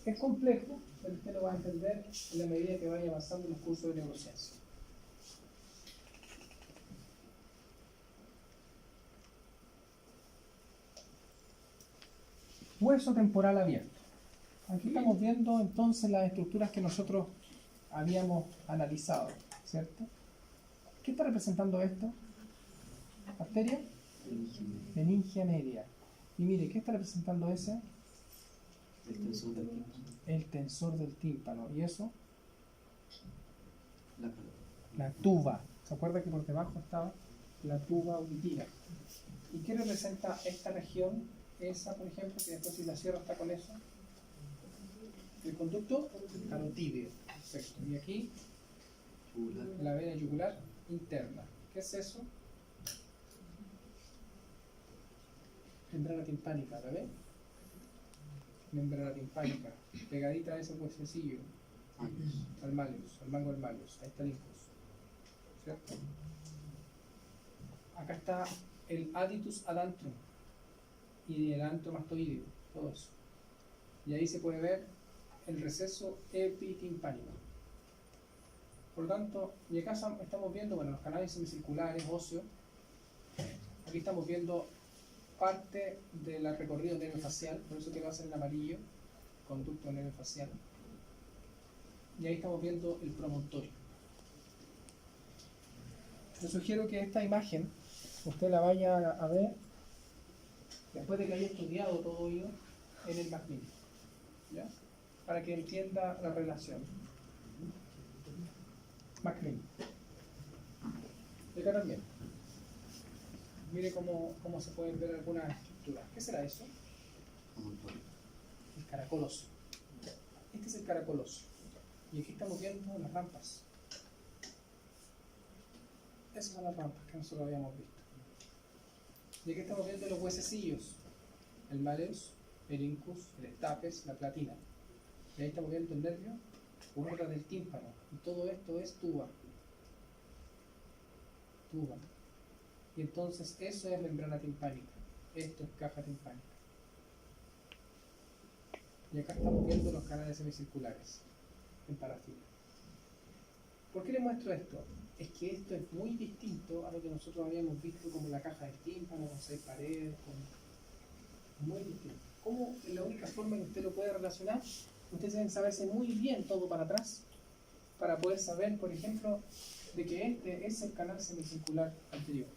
S1: Es complejo, pero usted lo va a entender en la medida que vaya avanzando en los cursos de neurociencia. Hueso temporal abierto. Aquí estamos viendo entonces las estructuras que nosotros habíamos analizado, ¿cierto? ¿Qué está representando esto? ¿Arteria? Meningia media. Y mire, ¿qué está representando ese?
S2: El tensor del tímpano.
S1: El tensor del tímpano. ¿Y eso?
S2: La
S1: tuba. ¿Se acuerda que por debajo estaba la tuba auditiva? ¿Y qué representa esta región? Esa, por ejemplo, que después si la cierro está con eso. El conducto carotídeo. Perfecto. Y aquí la vena yugular interna. ¿Qué es eso? Membrana timpánica, ¿la ve? Membrana timpánica, pegadita a ese huesecillo, al malleus, al mango del malleus. Ahí está el impulso, ¿cierto? Acá está el aditus adantrum y el antromastoideo, todo eso. Y ahí se puede ver el receso epitimpánico. Por lo tanto, y acá estamos viendo, bueno, los canales semicirculares, óseos. Aquí estamos viendo parte del recorrido nerviofacial, por eso que va a ser en amarillo, conducto nerviofacial. Y ahí estamos viendo el promontorio. le sugiero que esta imagen usted la vaya a ver después de que haya estudiado todo ello en el Macmillan, ¿ya? Para que entienda la relación. Macmillan. Y acá también. Mire cómo se pueden ver algunas estructuras. ¿Qué será eso? El caracoloso. Este es el caracoloso. Y aquí estamos viendo las rampas. Esas son las rampas que nosotros habíamos visto. Y aquí estamos viendo los huesecillos. El malleus, el incus, el stapes, la platina. Y ahí estamos viendo el nervio, borda del tímpano. Y todo esto es tuba. Tuba. Y entonces eso es membrana timpánica. Esto es caja timpánica. Y acá estamos viendo los canales semicirculares en parafila. ¿Por qué le muestro esto? Es que esto es muy distinto a lo que nosotros habíamos visto como la caja del tímpano, con 6 paredes, muy distinto. ¿Cómo es la única forma en que usted lo puede relacionar? Ustedes deben saberse muy bien todo para atrás, para poder saber, por ejemplo, de que este es el canal semicircular anterior.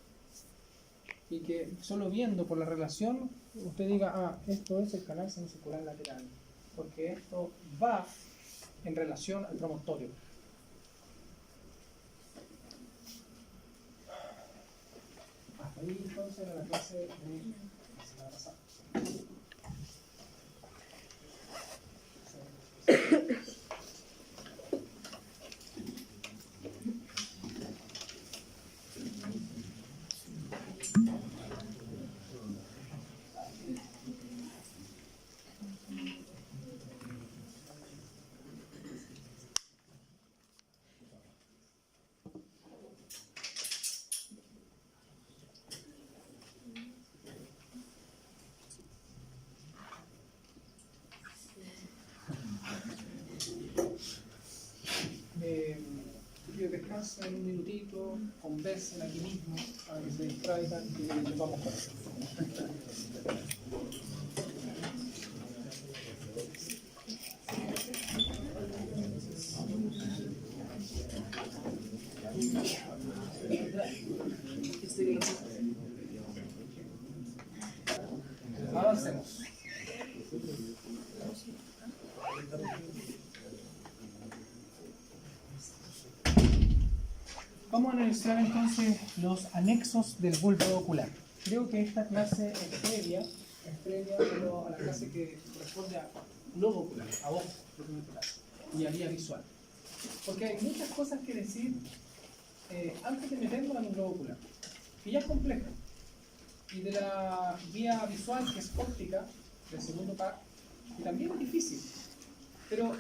S1: Y que solo viendo por la relación, usted diga, ah, esto es el canal semicircular lateral, porque esto va en relación al promontorio. Hasta ahí entonces era la clase de la semana pasada. Que descansen un minutito, conversen aquí mismo para que se distraigan y nos vamos con eso. Avancemos. Vamos a analizar entonces los anexos del bulbo ocular. Creo que esta clase es previa pero a la clase que corresponde a globo ocular, a ojo, y a vía visual. Porque hay muchas cosas que decir antes de meternos en un globo ocular, que ya es complejo. Y de la vía visual, que es óptica, del segundo par, que también es difícil. Pero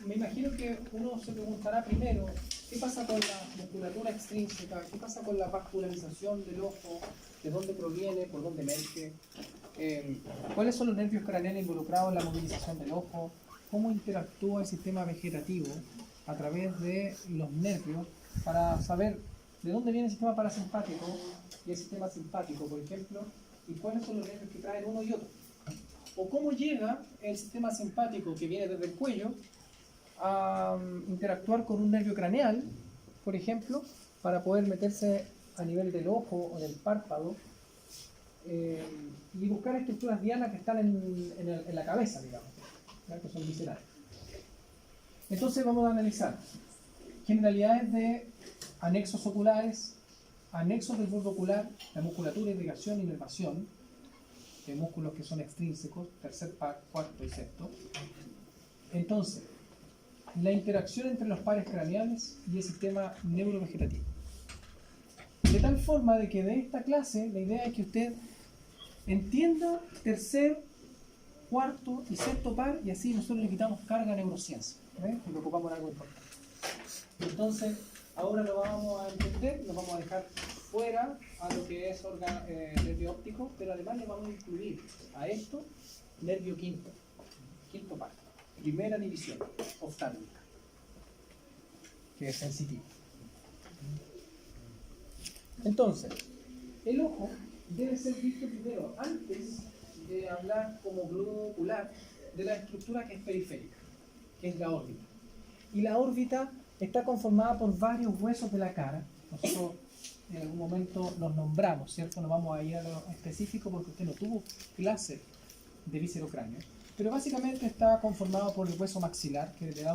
S1: me imagino que uno se preguntará primero, ¿qué pasa con la musculatura extrínseca? ¿Qué pasa con la vascularización del ojo? ¿De dónde proviene? ¿Por dónde emerge? ¿Cuáles son los nervios craneales involucrados en la movilización del ojo? ¿Cómo interactúa el sistema vegetativo a través de los nervios para saber de dónde viene el sistema parasimpático y el sistema simpático, por ejemplo? ¿Y cuáles son los nervios que traen uno y otro? ¿O cómo llega el sistema simpático que viene desde el cuello a interactuar con un nervio craneal, por ejemplo, para poder meterse a nivel del ojo o del párpado y buscar estructuras dianas que están en la cabeza, digamos, ¿verdad? Que son viscerales. Entonces vamos a analizar generalidades de anexos oculares, anexos del bulbo ocular, la musculatura, irrigación, inervación, de músculos que son extrínsecos, tercer par, cuarto y sexto. Entonces, la interacción entre los pares craneales y el sistema neurovegetativo. De tal forma de que de esta clase la idea es que usted entienda tercer, cuarto y sexto par, y así nosotros le quitamos carga a neurociencia, ¿eh? Y nos ocupamos en algo importante. Entonces, ahora lo vamos a entender, lo vamos a dejar fuera a lo que es nervio óptico, pero además le vamos a incluir a esto nervio quinto par, primera división oftálmica, que es sensitivo. Entonces, el ojo debe ser visto primero, antes de hablar como globo ocular, de la estructura que es periférica, que es la órbita. Y la órbita está conformada por varios huesos de la cara. Nosotros en algún momento los nombramos, ¿cierto? No vamos a ir a lo específico porque usted no tuvo clase de viscerocráneo, pero básicamente está conformado por el hueso maxilar, que le da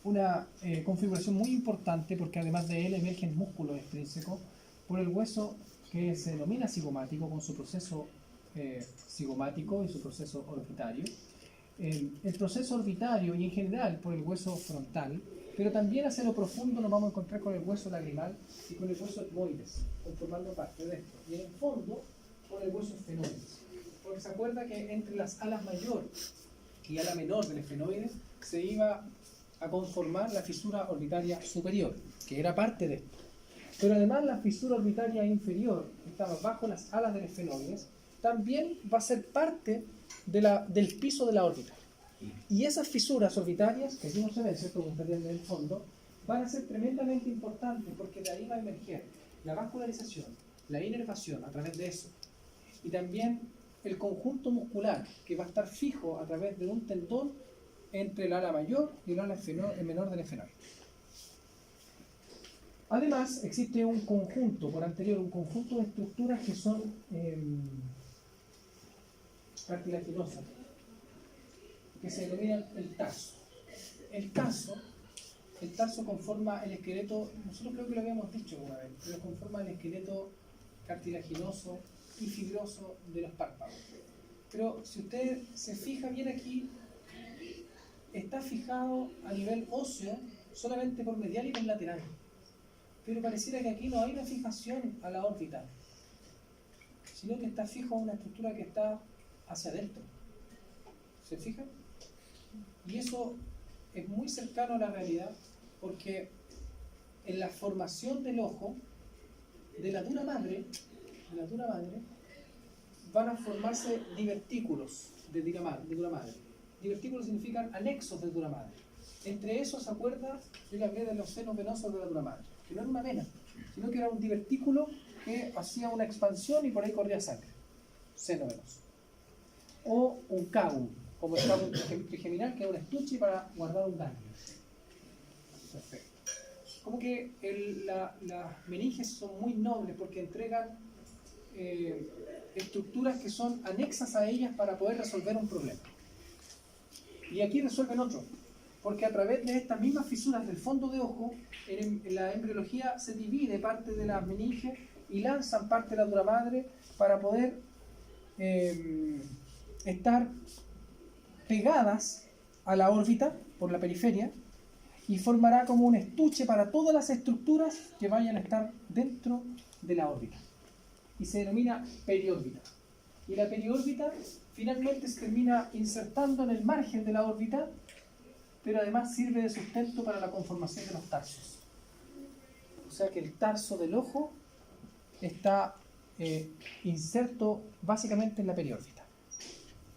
S1: una configuración muy importante, porque además de él emergen músculos extrínsecos, por el hueso que se denomina cigomático, con su proceso cigomático y su proceso orbitario. El proceso orbitario y en general por el hueso frontal, pero también hacia lo profundo nos vamos a encontrar con el hueso lagrimal y con el hueso etmoides, conformando parte de esto. Y en el fondo con el hueso esfenoides. Porque se acuerda que entre las alas mayor y ala menor del esfenoide se iba a conformar la fisura orbitaria superior, que era parte de esto. Pero además la fisura orbitaria inferior, que estaba bajo las alas del esfenoides, también va a ser parte del piso de la órbita. Y esas fisuras orbitarias, que aquí no se ven, ¿cierto? Como estarían en el fondo, van a ser tremendamente importantes porque de ahí va a emerger la vascularización, la inervación a través de eso. Y también el conjunto muscular que va a estar fijo a través de un tendón entre el ala mayor y el ala menor del esfenoide. Además, existe un conjunto por anterior, un conjunto de estructuras que son cartilaginosas, que se denominan el tarso. El tarso conforma el esqueleto, nosotros creo que lo habíamos dicho una vez, pero conforma el esqueleto cartilaginoso y fibroso de los párpados. Pero si usted se fija bien aquí, está fijado a nivel óseo solamente por medial y por lateral. Pero pareciera que aquí no hay una fijación a la órbita, sino que está fijo a una estructura que está hacia adentro. ¿Se fijan? Y eso es muy cercano a la realidad, porque en la formación del ojo, de la dura madre, van a formarse divertículos de dura madre. Divertículos significan anexos de dura madre. Entre esos, ¿se acuerda? Yo le hablé de los senos venosos de la dura madre, que no era una vena, sino que era un divertículo que hacía una expansión y por ahí corría sangre. Seno venoso. O un cavum, como el cavum trigeminal, que es un estuche para guardar un ganglio. Perfecto. Como que las meninges son muy nobles porque entregan estructuras que son anexas a ellas para poder resolver un problema. Y aquí resuelven otro, porque a través de estas mismas fisuras del fondo de ojo, en la embriología se divide parte de las meninges y lanzan parte de la dura madre para poder estar pegadas a la órbita por la periferia y formará como un estuche para todas las estructuras que vayan a estar dentro de la órbita. Y se denomina periórbita. Y la periórbita finalmente se termina insertando en el margen de la órbita, pero además sirve de sustento para la conformación de los tarsos. O sea que el tarso del ojo está inserto básicamente en la periórbita.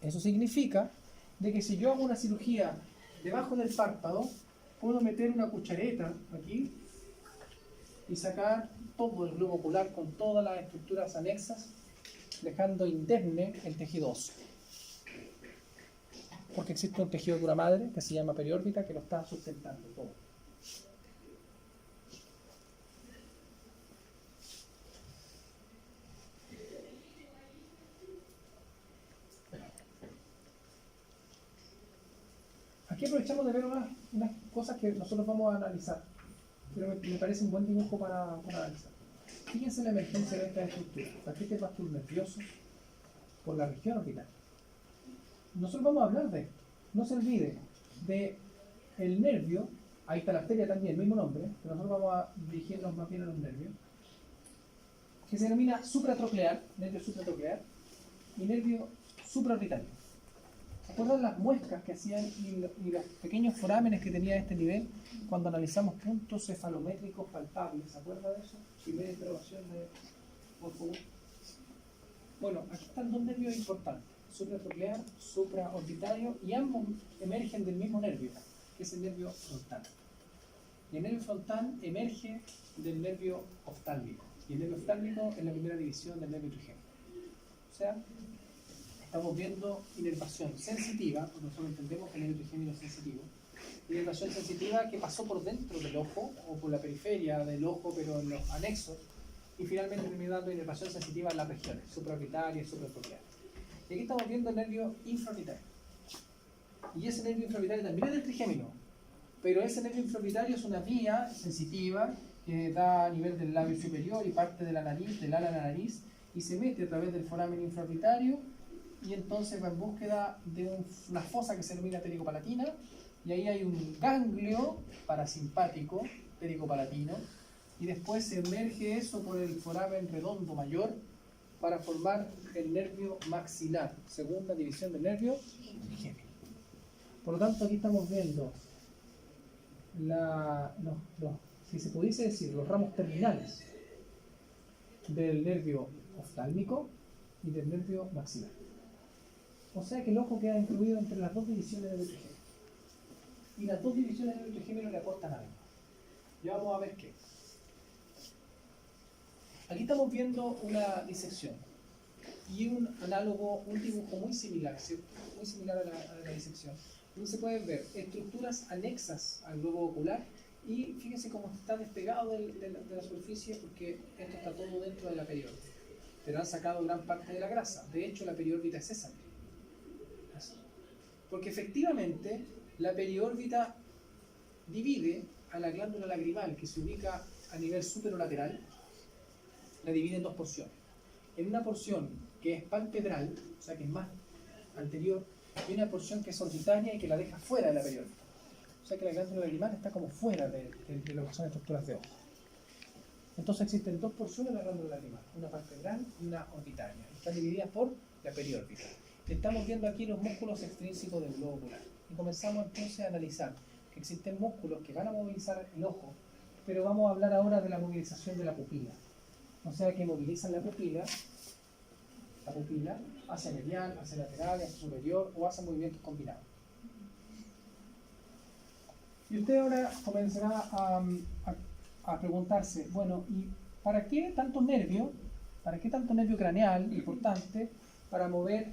S1: Eso significa de que si yo hago una cirugía debajo del párpado, puedo meter una cuchareta aquí y sacar todo el globo ocular con todas las estructuras anexas, dejando indemne el tejido óseo. Porque existe un tejido de dura madre que se llama periórbita que lo está sustentando todo. Aquí aprovechamos de ver unas cosas que nosotros vamos a analizar, pero me parece un buen dibujo para analizar. Fíjense la emergencia de esta estructura. Paquetes vascular nerviosos por la región orbital. Nosotros vamos a hablar de esto. No se olvide de el nervio, ahí está la arteria también, el mismo nombre, pero nosotros vamos a dirigirnos más bien a los nervios, que se denomina supratroclear, nervio supratroclear, y nervio supraorbitario. ¿Se acuerdan las muescas que hacían y los pequeños forámenes que tenía a este nivel cuando analizamos puntos cefalométricos palpables? ¿Se acuerda de eso? Primera interrogación de por favor. Bueno, aquí están dos nervios importantes, supratroclear, supraorbitario, y ambos emergen del mismo nervio, que es el nervio frontal. Y el nervio frontal emerge del nervio oftálmico, y el nervio oftálmico es la primera división del nervio trigémino. O sea, estamos viendo inervación sensitiva, porque nosotros entendemos que el nervio trigémino es sensitivo, inervación sensitiva que pasó por dentro del ojo o por la periferia del ojo, pero en los anexos, y finalmente terminó dando inervación sensitiva en las regiones supraorbitaria y supraorbitaria. Y aquí estamos viendo el nervio infraorbitario. Y ese nervio infraorbitario también es del trigémino, pero ese nervio infraorbitario es una vía sensitiva que da a nivel del labio superior y parte de la nariz, del ala de la nariz, y se mete a través del foramen infraorbitario, y entonces va en búsqueda de una fosa que se denomina pericopalatina, y ahí hay un ganglio parasimpático pericopalatino, y después se emerge eso por el foramen redondo mayor para formar el nervio maxilar, segunda división del nervio trigémino. Por lo tanto, aquí estamos viendo si se pudiese decir, los ramos terminales del nervio oftálmico y del nervio maxilar. O sea que el ojo queda incluido entre las dos divisiones del trigémino. Y las dos divisiones del trigémino le aportan algo. Ya vamos a ver qué. Aquí estamos viendo una disección y un análogo, un dibujo muy similar, ¿cierto? Muy similar a la disección. Donde se pueden ver estructuras anexas al globo ocular y fíjense cómo está despegado de la superficie, porque esto está todo dentro de la periórbita. Pero han sacado gran parte de la grasa. De hecho, la periórbita es sésame. Porque efectivamente la periórbita divide a la glándula lagrimal, que se ubica a nivel superolateral, la divide en dos porciones. En una porción que es palpebral, o sea que es más anterior, y una porción que es orbitaria y que la deja fuera de la periórbita. O sea que la glándula lagrimal está como fuera de lo que son estructuras de ojo. Entonces existen dos porciones de la glándula lagrimal, una palpebral y una orbitaria. Están divididas por la periórbita. Estamos viendo aquí los músculos extrínsecos del globo ocular. Y comenzamos entonces a analizar que existen músculos que van a movilizar el ojo, pero vamos a hablar ahora de la movilización de la pupila. O sea que movilizan la pupila hacia medial, hacia lateral, hacia superior o hacen movimientos combinados. Y usted ahora comenzará a preguntarse, bueno, ¿y para qué tanto nervio? ¿Para qué tanto nervio craneal importante para mover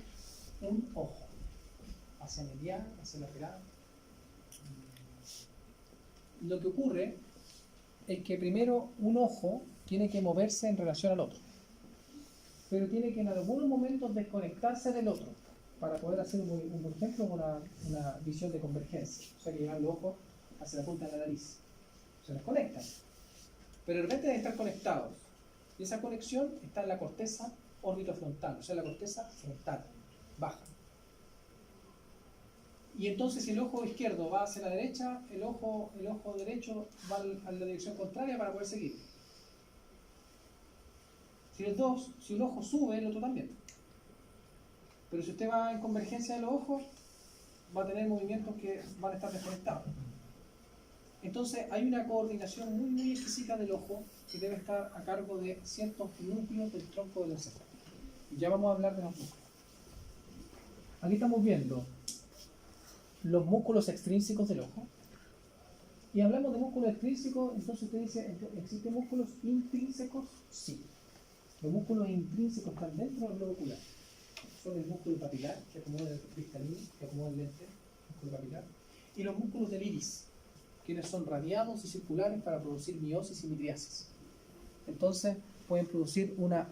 S1: un ojo? Hacia medial, hacia lateral. Lo que ocurre es que primero un ojo tiene que moverse en relación al otro, pero tiene que en algunos momentos desconectarse del otro para poder hacer, por ejemplo, una visión de convergencia. O sea, que llevan los ojos hacia la punta de la nariz. Se desconectan. Pero de repente deben estar conectados. Y esa conexión está en la corteza orbitofrontal, o sea, la corteza frontal, baja. Y entonces si el ojo izquierdo va hacia la derecha, el ojo derecho va a la dirección contraria para poder seguir. Si el ojo sube, el otro también. Pero si usted va en convergencia de los ojos, va a tener movimientos que van a estar desconectados. Entonces hay una coordinación muy, muy exquisita del ojo que debe estar a cargo de ciertos núcleos del tronco del encéfalo. Y ya vamos a hablar de los músculos. Aquí estamos viendo los músculos extrínsecos del ojo. Y hablamos de músculos extrínsecos, entonces usted dice, ¿existen músculos intrínsecos? Sí. Los músculos intrínsecos están dentro del globo ocular. Son el músculo papilar, que acomoda el cristalino, que acomoda el lente, músculo papilar. Y los músculos del iris, quienes son radiados y circulares para producir miosis y midriasis. Entonces pueden producir una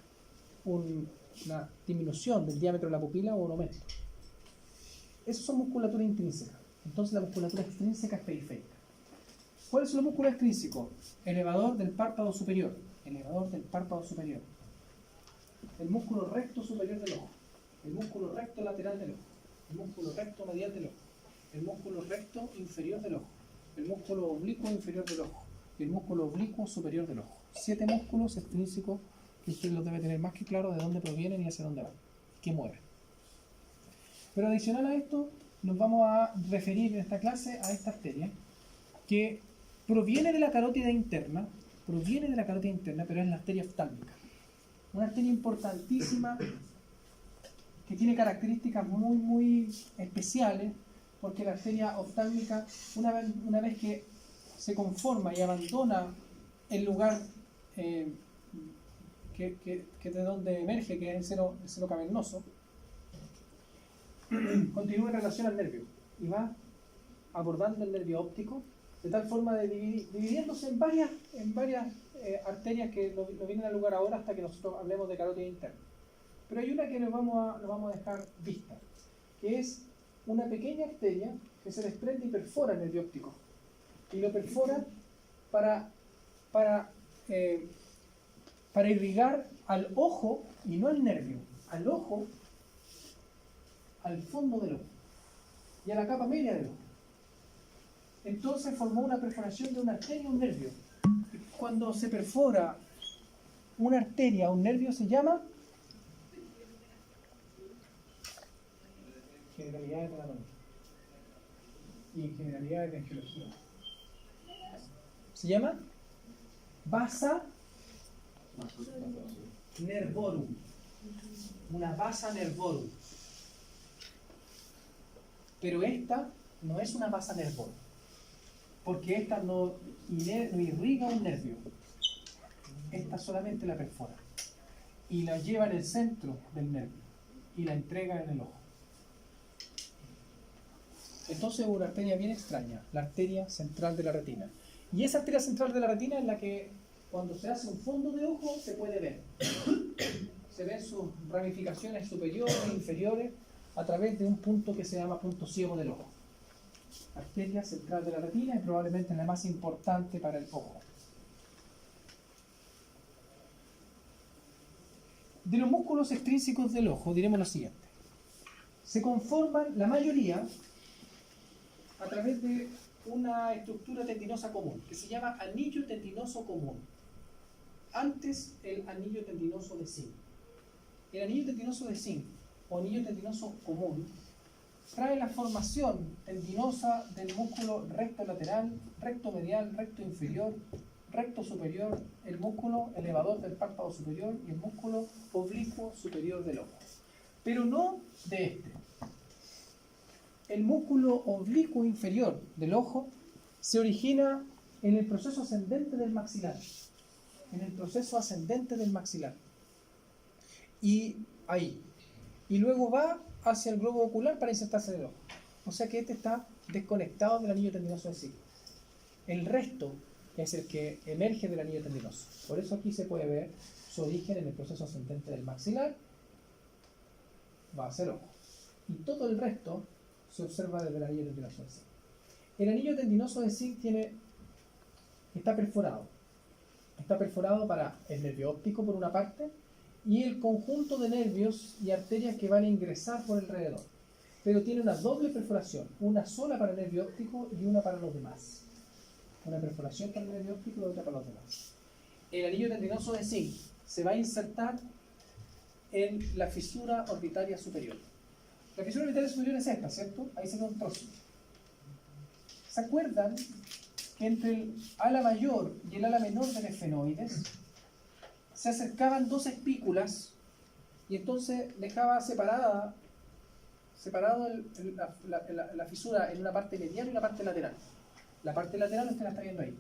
S1: disminución del diámetro de la pupila o un aumento. Esas son musculatura intrínseca. Entonces la musculatura extrínseca es periférica. ¿Cuál es el músculo extrínseco? Elevador del párpado superior. Elevador del párpado superior. El músculo recto superior del ojo. El músculo recto lateral del ojo. El músculo recto medial del ojo. El músculo recto inferior del ojo. El músculo oblicuo inferior del ojo y el músculo oblicuo superior del ojo. 7 músculos extrínsecos que usted los debe tener más que claro de dónde provienen y hacia dónde van, qué mueven. Pero adicional a esto, nos vamos a referir en esta clase a esta arteria que proviene de la carótida interna, pero es la arteria oftálmica. Una arteria importantísima que tiene características muy, muy especiales, porque la arteria oftálmica, una vez que se conforma y abandona el lugar que de donde emerge, que es el seno cavernoso, continúa en relación al nervio y va abordando el nervio óptico, de tal forma de dividiéndose en varias arterias que no vienen al lugar ahora hasta que nosotros hablemos de carótida interna. Pero hay una que nos vamos a dejar vista, que es una pequeña arteria que se desprende y perfora el nervio óptico. Y lo perfora para irrigar al ojo, y no al nervio, al ojo, al fondo del ojo y a la capa media del ojo. Entonces formó una perforación de una arteria a un nervio. Cuando se perfora una arteria a un nervio se llama generalidades de anatomía y generalidades de angiología. Se llama vasa nervorum. Una vasa nervorum. Pero esta no es una vasa nervorum, porque esta no irriga un nervio. Esta solamente la perfora y la lleva en el centro del nervio y la entrega en el ojo. Entonces una arteria bien extraña, la arteria central de la retina. Y esa arteria central de la retina es la que cuando se hace un fondo de ojo se puede ver. Se ven sus ramificaciones superiores e inferiores a través de un punto que se llama punto ciego del ojo. Arteria central de la retina es probablemente la más importante para el ojo. De los músculos extrínsecos del ojo diremos lo siguiente. Se conforman la mayoría a través de una estructura tendinosa común que se llama anillo tendinoso común. Antes el anillo tendinoso de zinc. El anillo tendinoso de zinc o anillo tendinoso común trae la formación tendinosa del músculo recto lateral, recto medial, recto inferior, recto superior, el músculo elevador del párpado superior y el músculo oblicuo superior del ojo. Pero no de este. El músculo oblicuo inferior del ojo se origina en el proceso ascendente del maxilar. En el proceso ascendente del maxilar. Y ahí. Y luego va hacia el globo ocular para insertarse en el ojo. O sea que este está desconectado del anillo tendinoso de zinc. El resto es el que emerge del anillo tendinoso. Por eso aquí se puede ver su origen en el proceso ascendente del maxilar. Va hacia el ojo. Y todo el resto se observa desde el anillo tendinoso de zinc. El anillo tendinoso de zinc está perforado. Está perforado para el nervio óptico por una parte y el conjunto de nervios y arterias que van a ingresar por alrededor. Pero tiene una doble perforación, una sola para el nervio óptico y una para los demás. Una perforación para el nervio óptico y otra para los demás. El anillo tendinoso de zinc se va a insertar en la fisura orbitaria superior. La fisura orbitaria superior es esta, ¿cierto? Ahí se ve un trozo. ¿Se acuerdan que entre el ala mayor y el ala menor del esfenoides se acercaban dos espículas y entonces dejaba separado la fisura en una parte medial y una parte lateral? La parte lateral usted la está viendo ahí.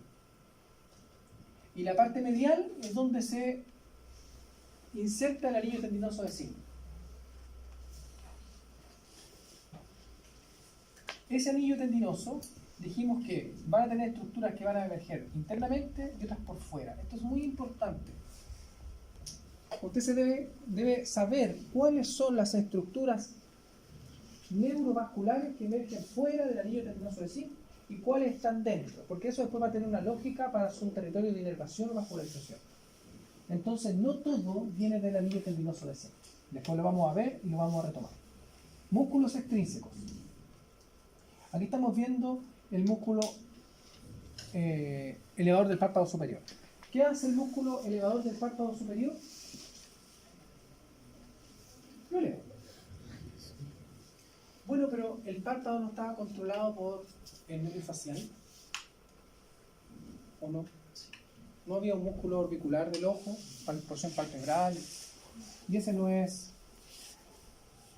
S1: Y la parte medial es donde se inserta el anillo tendinoso de zinc. Ese anillo tendinoso, dijimos que van a tener estructuras que van a emerger internamente y otras por fuera. Esto es muy importante. Usted debe saber cuáles son las estructuras neurovasculares que emergen fuera del anillo tendinoso de zinc y cuáles están dentro, porque eso después va a tener una lógica para su territorio de inervación o vascularización. Entonces, no todo viene del anillo tendinoso de zinc. Después lo vamos a ver y lo vamos a retomar. Músculos extrínsecos. Aquí estamos viendo el músculo elevador del párpado superior. ¿Qué hace el músculo elevador del párpado superior? Lo eleva. Bueno, pero el párpado no estaba controlado por el nervio facial. ¿O no? No había un músculo orbicular del ojo, porción palpebral, y ese no es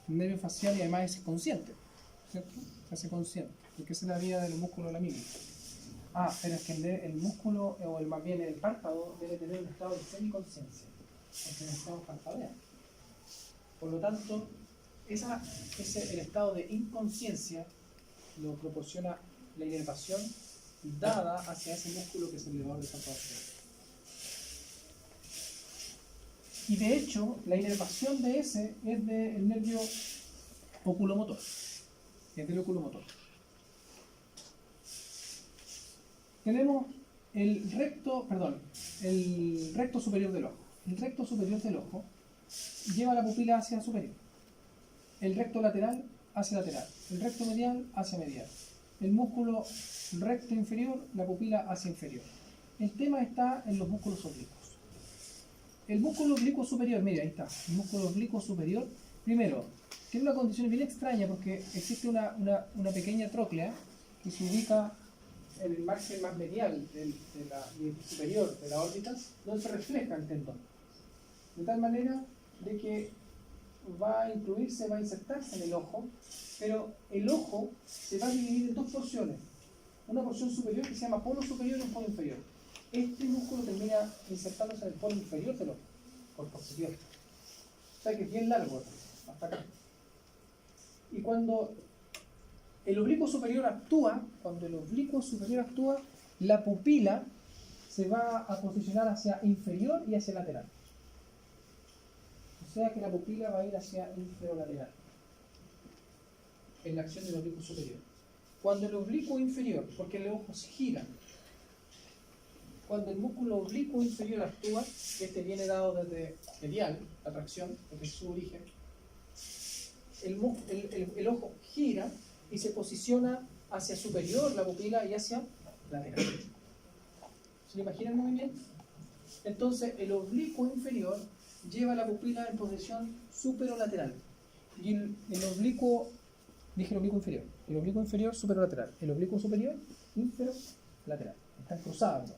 S1: nervio facial y además es consciente, ¿cierto? Se hace consciente, porque esa es la vida del músculo de la mímica. Pero es que el músculo, o más bien el párpado, debe tener un estado de semiconsciencia, porque no estamos parpadeando. Por lo tanto, el estado de inconsciencia lo proporciona la inervación dada hacia ese músculo que es el elevador de San Sebastián. Y de hecho, la inervación de ese es del nervio oculomotor. Es del oculomotor. Tenemos el recto superior del ojo. El recto superior del ojo lleva la pupila hacia superior. El recto lateral hacia lateral. El recto medial hacia medial. El músculo recto inferior, la pupila hacia inferior. El tema está en los músculos oblicuos. El músculo oblicuo superior, mira, ahí está. El músculo oblicuo superior, primero, tiene una condición bien extraña porque existe una pequeña tróclea que se ubica en el margen más medial superior de la órbita, donde se refleja el tendón. De tal manera de que va a incluirse, va a insertarse en el ojo, pero el ojo se va a dividir en dos porciones. Una porción superior que se llama polo superior y un polo inferior. Este músculo termina insertándose en el polo inferior del ojo, por posterior. O sea que es bien largo, hasta acá. Y cuando el oblicuo superior actúa, la pupila se va a posicionar hacia inferior y hacia lateral. O sea que la pupila va a ir hacia inferolateral en la acción del oblicuo superior. Cuando el oblicuo inferior, porque el ojo se gira, cuando el músculo oblicuo inferior actúa, este viene dado desde medial, la tracción, desde su origen, el ojo gira y se posiciona hacia superior la pupila y hacia lateral. ¿Se lo imaginan el movimiento? Entonces el oblicuo inferior lleva la pupila en posición superolateral. Y el oblicuo, dije el oblicuo inferior. El oblicuo inferior superolateral. El oblicuo superior inferolateral. Están cruzados.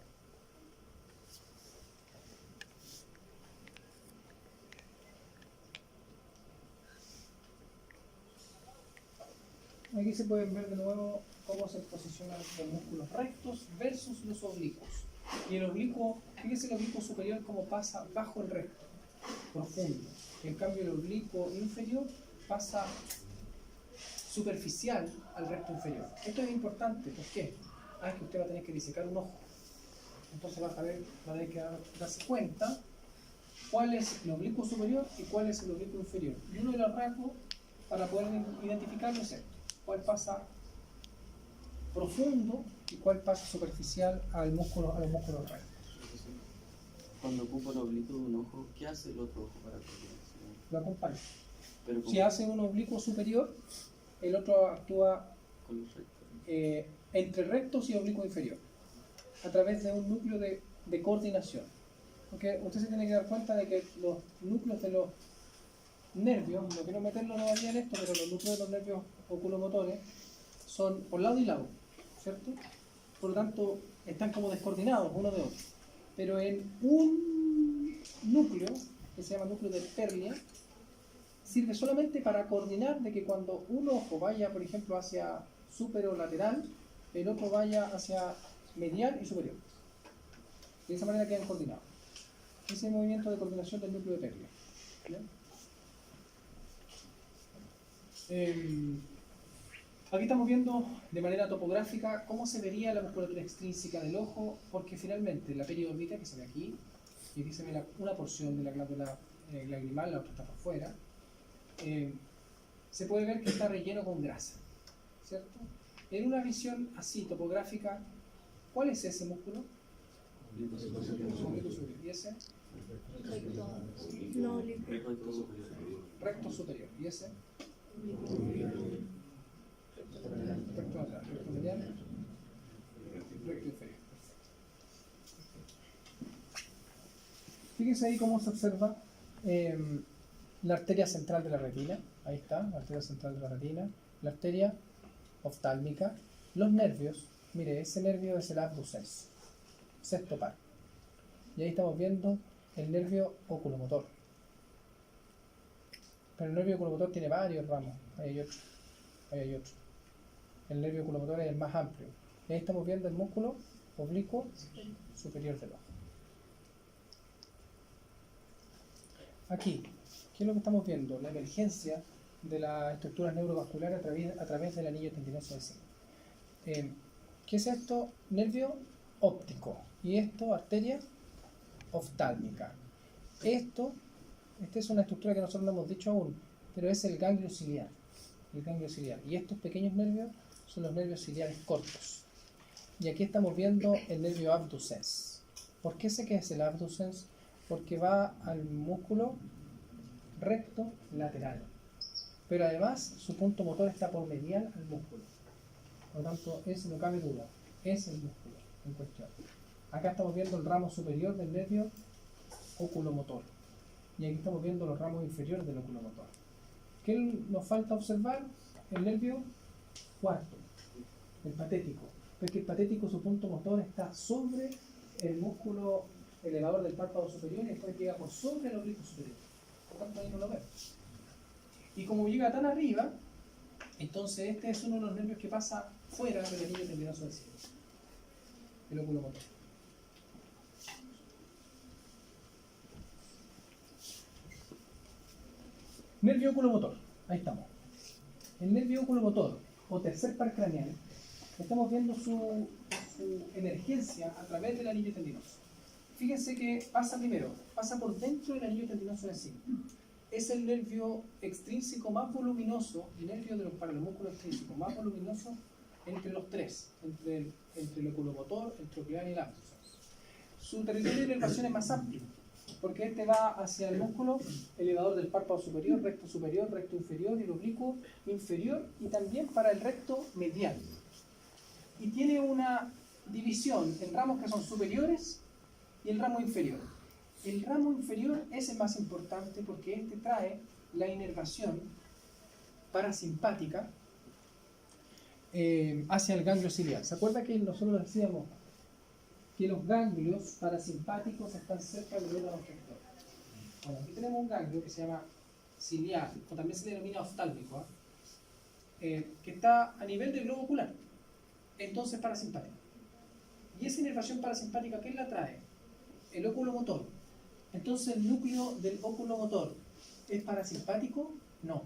S1: Aquí se pueden ver de nuevo cómo se posicionan los músculos rectos versus los oblicuos. Y el oblicuo, fíjense el oblicuo superior como pasa bajo el recto, profundo. En cambio el oblicuo inferior pasa superficial al recto inferior. Esto es importante, ¿por qué? Es que usted va a tener que disecar un ojo. Entonces va a tener que darse cuenta cuál es el oblicuo superior y cuál es el oblicuo inferior. Y uno de los rasgos para poder identificarlo es esto. Cuál pasa profundo y cuál pasa superficial a los músculos rectos.
S2: Cuando ocupa el oblicuo de un ojo, ¿qué hace el otro ojo para coordinarse?
S1: Lo acompaña.
S2: Pero
S1: Si hace un oblicuo superior, el otro actúa
S2: con los rectos.
S1: entre rectos y oblicuo inferior, a través de un núcleo de coordinación. Porque usted se tiene que dar cuenta de que los núcleos de los nervios, no quiero meterlo todavía en esto, pero los núcleos de los nervios oculomotores son por lado y lado, ¿cierto? Por lo tanto, están como descoordinados uno de otro. Pero en un núcleo, que se llama núcleo de Perlia, sirve solamente para coordinar de que cuando un ojo vaya, por ejemplo, hacia superolateral, el otro vaya hacia medial y superior. De esa manera quedan coordinados. Ese es el movimiento de coordinación del núcleo de Perlia. Aquí estamos viendo de manera topográfica cómo se vería la musculatura extrínseca del ojo, porque finalmente la periórbita que se ve aquí, y aquí se ve una porción de la glándula lagrimal, la otra está por fuera, se puede ver que está relleno con grasa, ¿cierto? En una visión así topográfica, ¿cuál es ese músculo?
S2: Oblicuo superior.
S1: ¿Y ese?
S2: Recto superior.
S1: Recto superior. ¿Y ese? Recto atrás, recto medial, recto inferior. Fíjense ahí cómo se observa la arteria central de la retina. Ahí está, la arteria central de la retina. La arteria oftálmica. Los nervios. Mire, ese nervio es el abducens, sexto par. Y ahí estamos viendo el nervio oculomotor. Pero el nervio oculomotor tiene varios ramos. Ahí hay otro. Ahí hay otro. El nervio oculomotor es el más amplio. Y ahí estamos viendo el músculo oblicuo superior del ojo. Aquí, ¿qué es lo que estamos viendo? La emergencia de las estructuras neurovasculares a través del anillo tendinoso de Zinc. ¿Qué es esto? Nervio óptico. Y esto, arteria oftálmica. Esta es una estructura que nosotros no hemos dicho aún, pero es el ganglio ciliar. El ganglio ciliar. Y estos pequeños nervios son los nervios ciliares cortos. Y aquí estamos viendo el nervio abducens. ¿Por qué sé que es el abducens? Porque va al músculo recto lateral. Pero además su punto motor está por medial al músculo. Por lo tanto, ese no cabe duda. Es el músculo en cuestión. Acá estamos viendo el ramo superior del nervio oculomotor. Y aquí estamos viendo los ramos inferiores del oculomotor. ¿Qué nos falta observar? El nervio cuarto, el patético. Porque el patético, su punto motor está sobre el músculo elevador del párpado superior y después llega por sobre el oblicuo superior. Por tanto, ahí no lo vemos. Y como llega tan arriba, entonces este es uno de los nervios que pasa fuera del anillo tendinoso del cielo, el oculomotor. Nervio oculomotor, ahí estamos. El nervio oculomotor, o tercer par craneal, estamos viendo su emergencia a través del anillo tendinoso. Fíjense que pasa por dentro del anillo tendinoso en sí. Es el nervio extrínseco más voluminoso, el nervio para los músculos extrínsecos más voluminoso entre los tres, entre el oculomotor, el troclear y el abducens. Su territorio de inervación es más amplio, porque este va hacia el músculo elevador del párpado superior, recto inferior y el oblicuo inferior, y también para el recto medial. Y tiene una división en ramos que son superiores y el ramo inferior. El ramo inferior es el más importante porque este trae la inervación parasimpática hacia el ganglio ciliar. ¿Se acuerda que nosotros decíamos que los ganglios parasimpáticos están cerca del órgano efector? Bueno, aquí tenemos un ganglio que se llama ciliar, o también se denomina oftálmico, que está a nivel del globo ocular, entonces parasimpático. Y esa inervación parasimpática, ¿qué la trae? El oculomotor. Entonces, ¿el núcleo del oculomotor es parasimpático? No.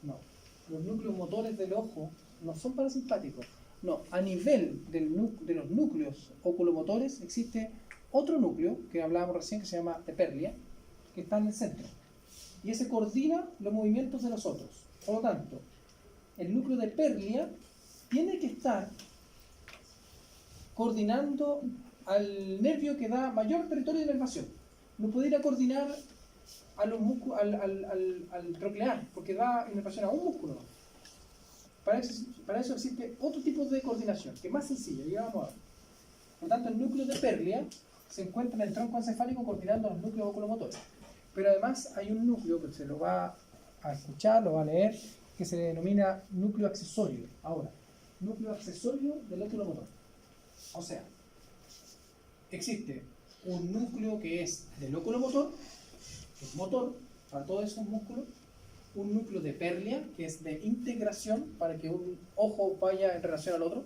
S1: No. Los núcleos motores del ojo no son parasimpáticos. No. A nivel de los núcleos oculomotores existe otro núcleo, que hablábamos recién, que se llama eperlia, que está en el centro. Y ese coordina los movimientos de los otros. Por lo tanto, el núcleo de eperlia tiene que estar coordinando al nervio que da mayor territorio de inervación. No puede ir a coordinar a los al troclear, porque da inervación a un músculo. Para eso existe otro tipo de coordinación, que es más sencilla, y vamos a ver. Por lo tanto, el núcleo de Perlia se encuentra en el tronco encefálico coordinando los núcleos oculomotores. Pero además hay un núcleo que se lo va a escuchar, lo va a leer, que se denomina núcleo accesorio. Ahora, núcleo accesorio del oculomotor. O sea, existe un núcleo que es del oculomotor, que es motor para todos esos músculos, un núcleo de Perlia, que es de integración para que un ojo vaya en relación al otro,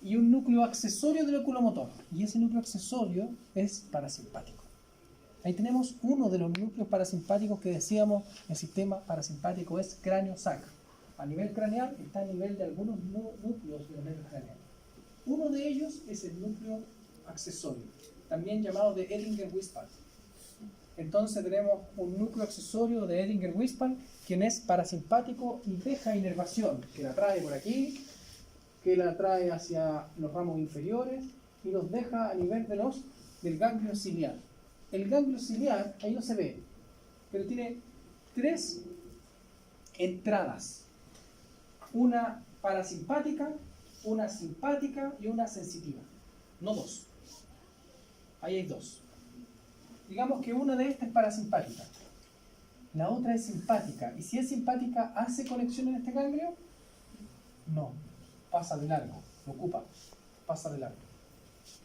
S1: y un núcleo accesorio del oculomotor, y ese núcleo accesorio es parasimpático. Ahí tenemos uno de los núcleos parasimpáticos que decíamos, el sistema parasimpático es cráneo-sacro. A nivel craneal está a nivel de algunos núcleos de los nervios craneales. Uno de ellos es el núcleo accesorio, también llamado de Edinger-Wispan. Entonces tenemos un núcleo accesorio de Edinger-Wispan, quien es parasimpático y deja inervación, que la trae por aquí, que la trae hacia los ramos inferiores y los deja a nivel del ganglio ciliar. El ganglio ciliar, ahí no se ve, pero tiene tres entradas. Una parasimpática, una simpática y una sensitiva. No dos. Ahí hay dos. Digamos que una de estas es parasimpática. La otra es simpática. Y si es simpática, ¿hace conexión en este ganglio? No. Pasa de largo. Lo ocupa. Pasa de largo.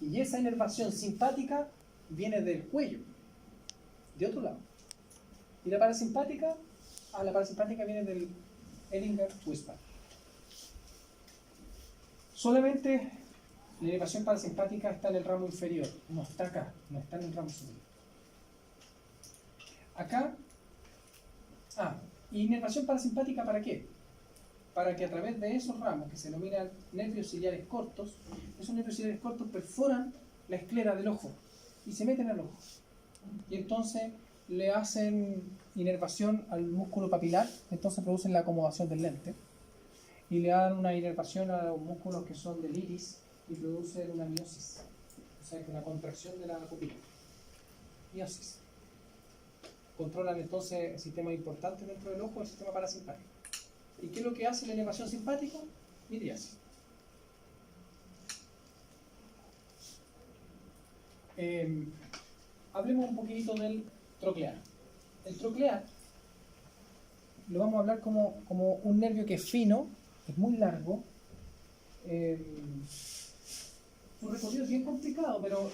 S1: Y esa inervación simpática viene del cuello. De otro lado. Y la parasimpática, la parasimpática viene del Edinger-Wispan. Solamente la inervación parasimpática está en el ramo inferior. No está acá. No está en el ramo superior. Acá. ¿Y inervación parasimpática para qué? para que a través de esos ramos, que se denominan nervios ciliares cortos, esos nervios ciliares cortos perforan la esclera del ojo y se meten al ojo. Y entonces le hacen inervación al músculo papilar, entonces producen la acomodación del lente. Y le dan una inervación a los músculos que son del iris y producen una miosis, o sea, que una contracción de la pupila. Miosis. Controlan entonces el sistema importante dentro del ojo, el sistema parasimpático. ¿Y qué es lo que hace la inervación simpática? Midriasis. Hablemos un poquito del troclear. El troclear lo vamos a hablar como un nervio que es fino, es muy largo. Su recorrido es bien complicado, pero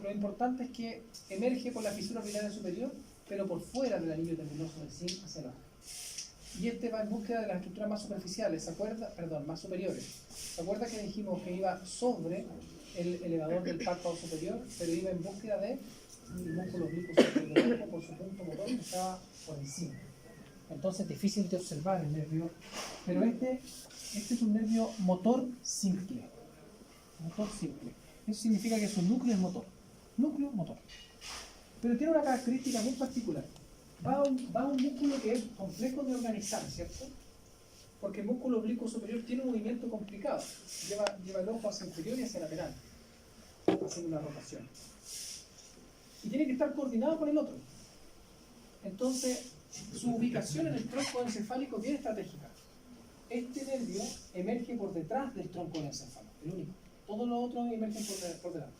S1: lo importante es que emerge por la fisura biliar superior, pero por fuera del anillo tendinoso del zinc hacia abajo. Y este va en búsqueda de las estructuras más superficiales, ¿se acuerda? Perdón, más superiores. ¿Se acuerda que dijimos que iba sobre el elevador del párpado superior, pero iba en búsqueda de el músculo oblicuo superior por su punto motor que estaba por encima? Entonces es difícil de observar el nervio, pero este es un nervio motor simple. Motor simple. Eso significa que su núcleo es motor. Núcleo, motor. Pero tiene una característica muy particular. Va a un músculo que es complejo de organizar, ¿cierto? Porque el músculo oblicuo superior tiene un movimiento complicado. Lleva el ojo hacia inferior y hacia lateral, haciendo una rotación. Y tiene que estar coordinado con el otro. Entonces, su ubicación en el tronco encefálico es bien estratégica. Este nervio emerge por detrás del tronco del encéfalo, el único. Todos los otros emergen por delante.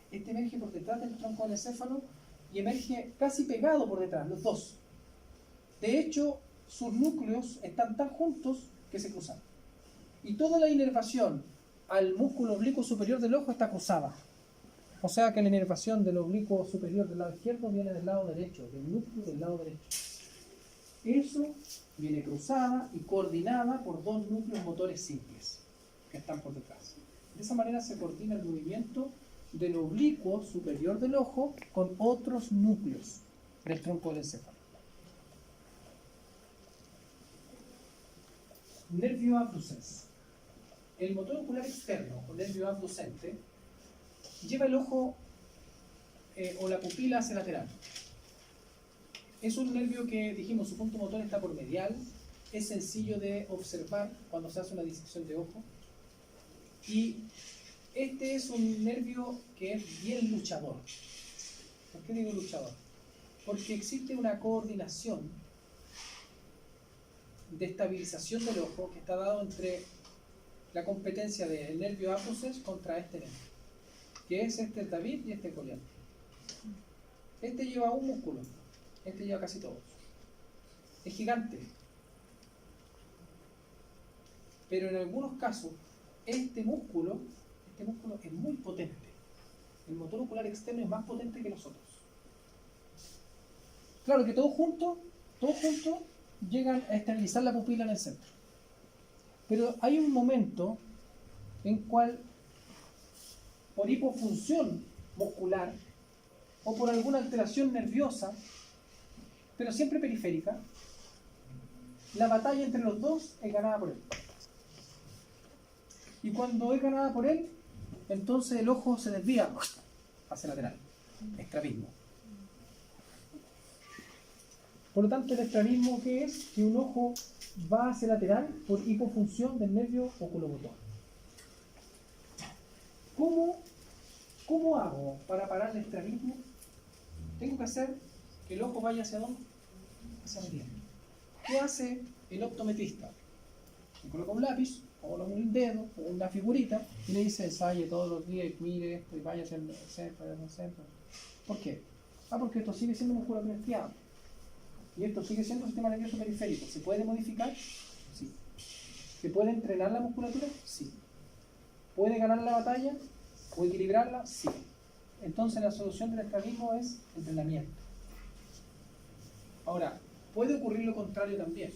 S1: Este emerge por detrás del tronco del encéfalo y emerge casi pegado por detrás, los dos. De hecho, sus núcleos están tan juntos que se cruzan. Y toda la inervación al músculo oblicuo superior del ojo está cruzada. O sea que la inervación del oblicuo superior del lado izquierdo viene del lado derecho, del núcleo del lado derecho. Eso viene cruzada y coordinada por dos núcleos motores simples que están por detrás. De esa manera se coordina el movimiento del oblicuo superior del ojo con otros núcleos del tronco del encéfalo. Nervio abducens. El motor ocular externo, o nervio abducente, lleva el ojo o la pupila hacia lateral. Es un nervio que, dijimos, su punto motor está por medial, es sencillo de observar cuando se hace una disección de ojo, y este es un nervio que es bien luchador. ¿Por qué digo luchador? Porque existe una coordinación de estabilización del ojo que está dado entre la competencia del nervio abducens contra este nervio, que es este David y este Goliat. Este lleva un músculo, este lleva casi todos. Es gigante. Pero en algunos casos, este músculo es muy potente. El motor ocular externo es más potente que los otros. Claro que todos juntos llegan a estabilizar la pupila en el centro. Pero hay un momento en cual, por hipofunción muscular o por alguna alteración nerviosa, pero siempre periférica, la batalla entre los dos es ganada por él. Y cuando es ganada por él, entonces el ojo se desvía hacia lateral. Estrabismo. Por lo tanto, el estrabismo, ¿qué es? Que un ojo va hacia lateral por hipofunción del nervio oculomotor. ¿Cómo hago para parar el estrabismo? Tengo que hacer que el ojo vaya hacia dónde? Hacia medial. ¿Qué hace el optometrista? Le coloca un lápiz, o un dedo, o una figurita, y le dice, ensaye todos los días, y mire esto, y vaya hacia el centro. ¿Por qué? Porque esto sigue siendo musculatura estriada. Y esto sigue siendo un sistema nervioso periférico. ¿Se puede modificar? Sí. ¿Se puede entrenar la musculatura? Sí. ¿Puede ganar la batalla? ¿O equilibrarla? Sí. Entonces la solución del estrabismo es entrenamiento. Ahora, puede ocurrir lo contrario también,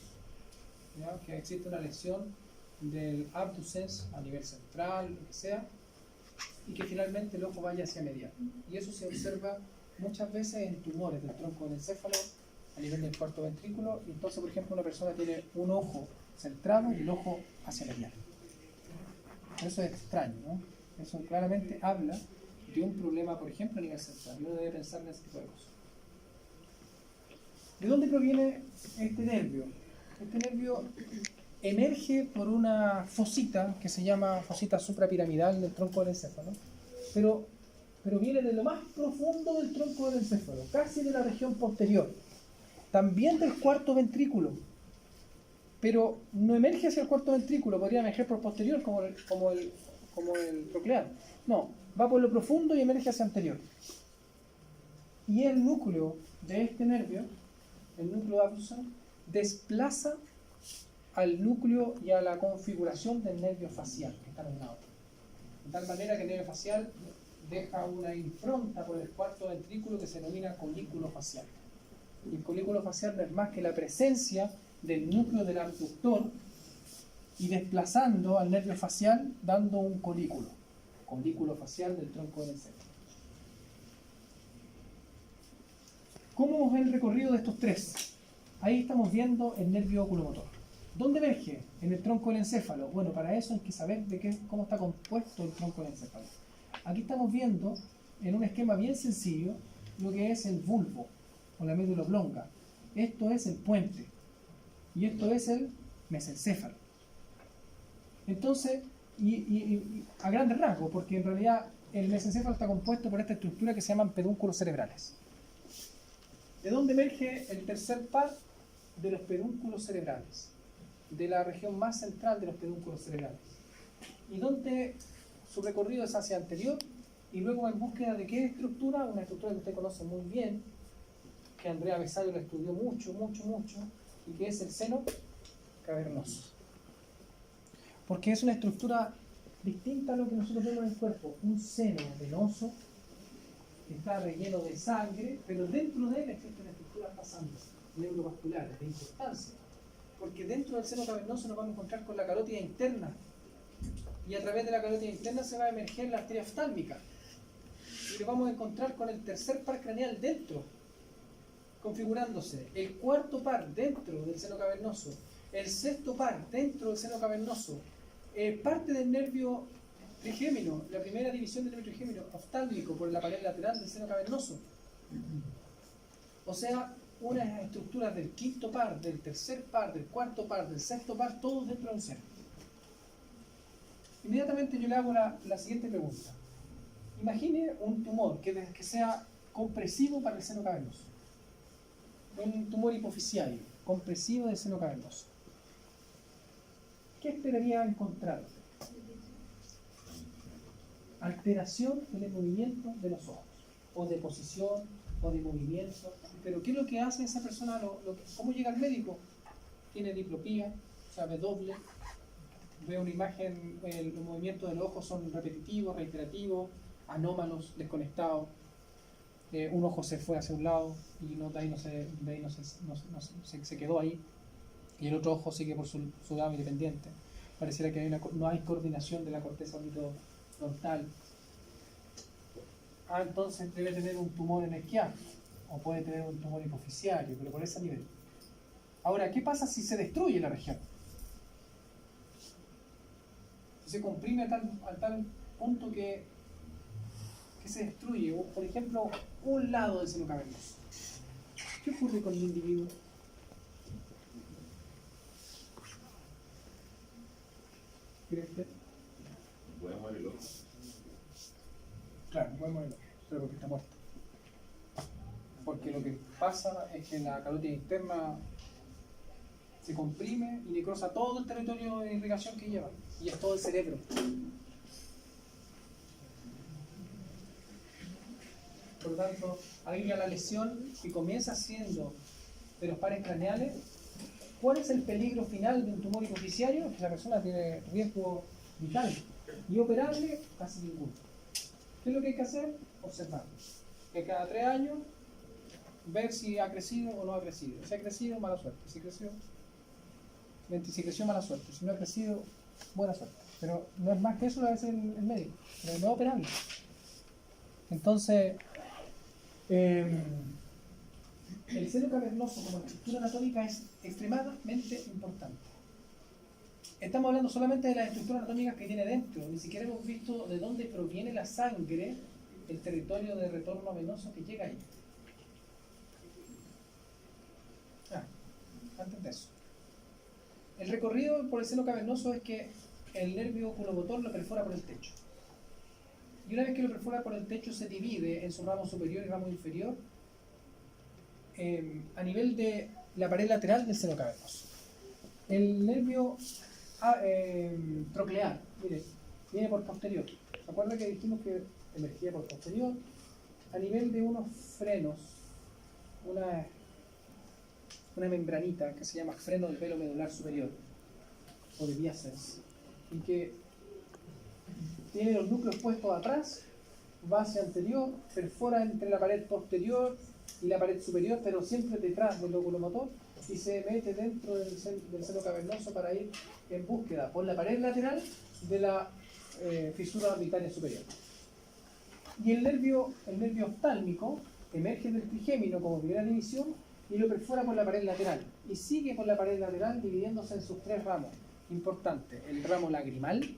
S1: ¿ya? Que existe una lesión del abducens a nivel central, lo que sea, y que finalmente el ojo vaya hacia medial. Y eso se observa muchas veces en tumores del tronco del encéfalo a nivel del cuarto ventrículo. Y entonces, por ejemplo, una persona tiene un ojo centrado y el ojo hacia la piel. Eso es extraño, ¿no? Eso claramente habla de un problema, por ejemplo, a nivel central. Y uno debe pensar en ese tipo de cosas. ¿De dónde proviene este nervio? Este nervio emerge por una fosita que se llama fosita suprapiramidal del tronco del encéfalo, pero viene de lo más profundo del tronco del encéfalo, casi de la región posterior, también del cuarto ventrículo, pero no emerge hacia el cuarto ventrículo, podría emerger por posterior como el troclear. No, va por lo profundo y emerge hacia anterior. Y el núcleo de este nervio, el núcleo abductor, desplaza al núcleo y a la configuración del nervio facial que está en un lado. De tal manera que el nervio facial deja una impronta por el cuarto ventrículo que se denomina colículo facial. Y el colículo facial no es más que la presencia del núcleo del abductor y desplazando al nervio facial dando un colículo facial del tronco del encéfalo. ¿Cómo es el recorrido de estos tres? Ahí estamos viendo el nervio oculomotor. ¿Dónde emerge? En el tronco del encéfalo. Bueno, para eso hay que saber cómo está compuesto el tronco del encéfalo. Aquí estamos viendo, en un esquema bien sencillo, lo que es el bulbo, o la médula oblonga. Esto es el puente, y esto es el mesencéfalo. Entonces, y a grandes rasgos, porque en realidad el mesencéfalo está compuesto por esta estructura que se llaman pedúnculos cerebrales. ¿De dónde emerge el tercer par? De los pedúnculos cerebrales, de la región más central de los pedúnculos cerebrales. Y donde su recorrido es hacia anterior y luego en búsqueda de qué estructura, una estructura que usted conoce muy bien, que Andrea Besallo lo estudió mucho, y que es el seno cavernoso. Porque es una estructura distinta a lo que nosotros vemos en el cuerpo, un seno venoso que está relleno de sangre, pero dentro de él existen estructuras pasantes, neurovasculares, de importancia, porque dentro del seno cavernoso nos vamos a encontrar con la carótida interna, y a través de la carótida interna se va a emerger la arteria oftálmica, y nos vamos a encontrar con el tercer par craneal dentro, configurándose el cuarto par dentro del seno cavernoso, el sexto par dentro del seno cavernoso, parte del nervio trigémino, la primera división del nervio trigémino oftálmico por la pared lateral del seno cavernoso. O sea, unas estructuras del quinto par, del tercer par, del cuarto par, del sexto par, todos dentro del seno. Inmediatamente yo le hago la siguiente pregunta. Imagine un tumor que sea compresivo para el seno cavernoso. Un tumor hipoficiario, compresivo del seno cavernoso. ¿Qué esperaría encontrar? Alteración en el movimiento de los ojos, o de posición, o de movimiento. Pero ¿qué es lo que hace esa persona? ¿Cómo llega al médico? Tiene diplopía, o sea, ve doble, ve una imagen, los movimientos del ojo son repetitivos, reiterativos, anómalos, desconectados. Un ojo se fue hacia un lado y se quedó ahí, y el otro ojo sigue por su lado independiente. Pareciera que no hay coordinación de la corteza orbitofrontal. Entonces debe tener un tumor en el isquial, o puede tener un tumor hipoficiario, pero por ese nivel. Ahora, ¿qué pasa si se destruye la región? Si se comprime a tal punto que se destruye, o, por ejemplo, un lado del seno cavernoso. ¿Qué ocurre con el individuo? ¿Cree usted?
S3: Puede morir el ojo.
S1: Claro, no puede morir, pero porque está muerto. Porque lo que pasa es que la carótida interna se comprime y necrosa todo el territorio de irrigación que lleva, y es todo el cerebro. Por lo tanto, ahí ya la lesión que comienza siendo de los pares craneales. ¿Cuál es el peligro final de un tumor hipoficiario? Que la persona tiene riesgo vital, y operable casi ninguno. ¿Qué es lo que hay que hacer? Observar. Que cada 3 años ver si ha crecido o no ha crecido. Si ha crecido, mala suerte. Si creció, mala suerte. Si no ha crecido, buena suerte. Pero no es más que eso lo hace el médico, pero no operable. Entonces, el seno cavernoso como estructura anatómica es extremadamente importante. estamos hablando solamente de las estructuras anatómicas que tiene dentro, ni siquiera hemos visto de dónde proviene la sangre, el territorio de retorno venoso que llega ahí. Antes de eso. El recorrido por el seno cavernoso es que el nervio oculomotor lo perfora por el techo. Y una vez que lo perfora por el techo se divide en su ramo superior y ramo inferior a nivel de la pared lateral del seno cavernoso. El nervio troclear, mire, viene por posterior. ¿Se acuerda que dijimos que emergía por posterior? A nivel de unos frenos, una membranita que se llama freno del velo medular superior, o de Biases, y que tiene los núcleos puestos atrás, base anterior, perfora entre la pared posterior y la pared superior, pero siempre detrás del oculomotor, y se mete dentro del seno cavernoso para ir en búsqueda por la pared lateral de la fisura orbitaria superior. Y el nervio oftálmico emerge del trigémino como primera división y lo perfora por la pared lateral y sigue por la pared lateral dividiéndose en sus tres ramos importantes: el ramo lagrimal,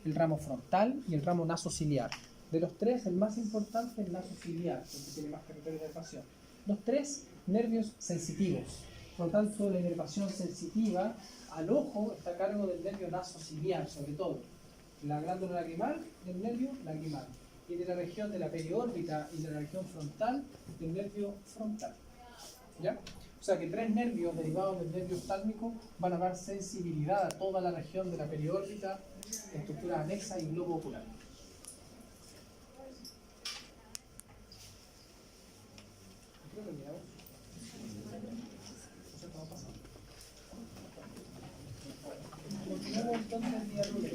S1: el ramo frontal y el ramo nasociliar. De los tres, el más importante es el nasociliar, porque tiene más territorio de inervación. Los tres nervios sensitivos, por lo tanto la inervación sensitiva al ojo está a cargo del nervio nasociliar, sobre todo la glándula lagrimal del nervio lagrimal, y de la región de la periórbita y de la región frontal del nervio frontal. ¿Ya? O sea que tres nervios derivados del nervio oftálmico van a dar sensibilidad a toda la región de la periórbita, estructura anexa y globo ocular. Creo que miramos. Continuamos entonces el día lunes.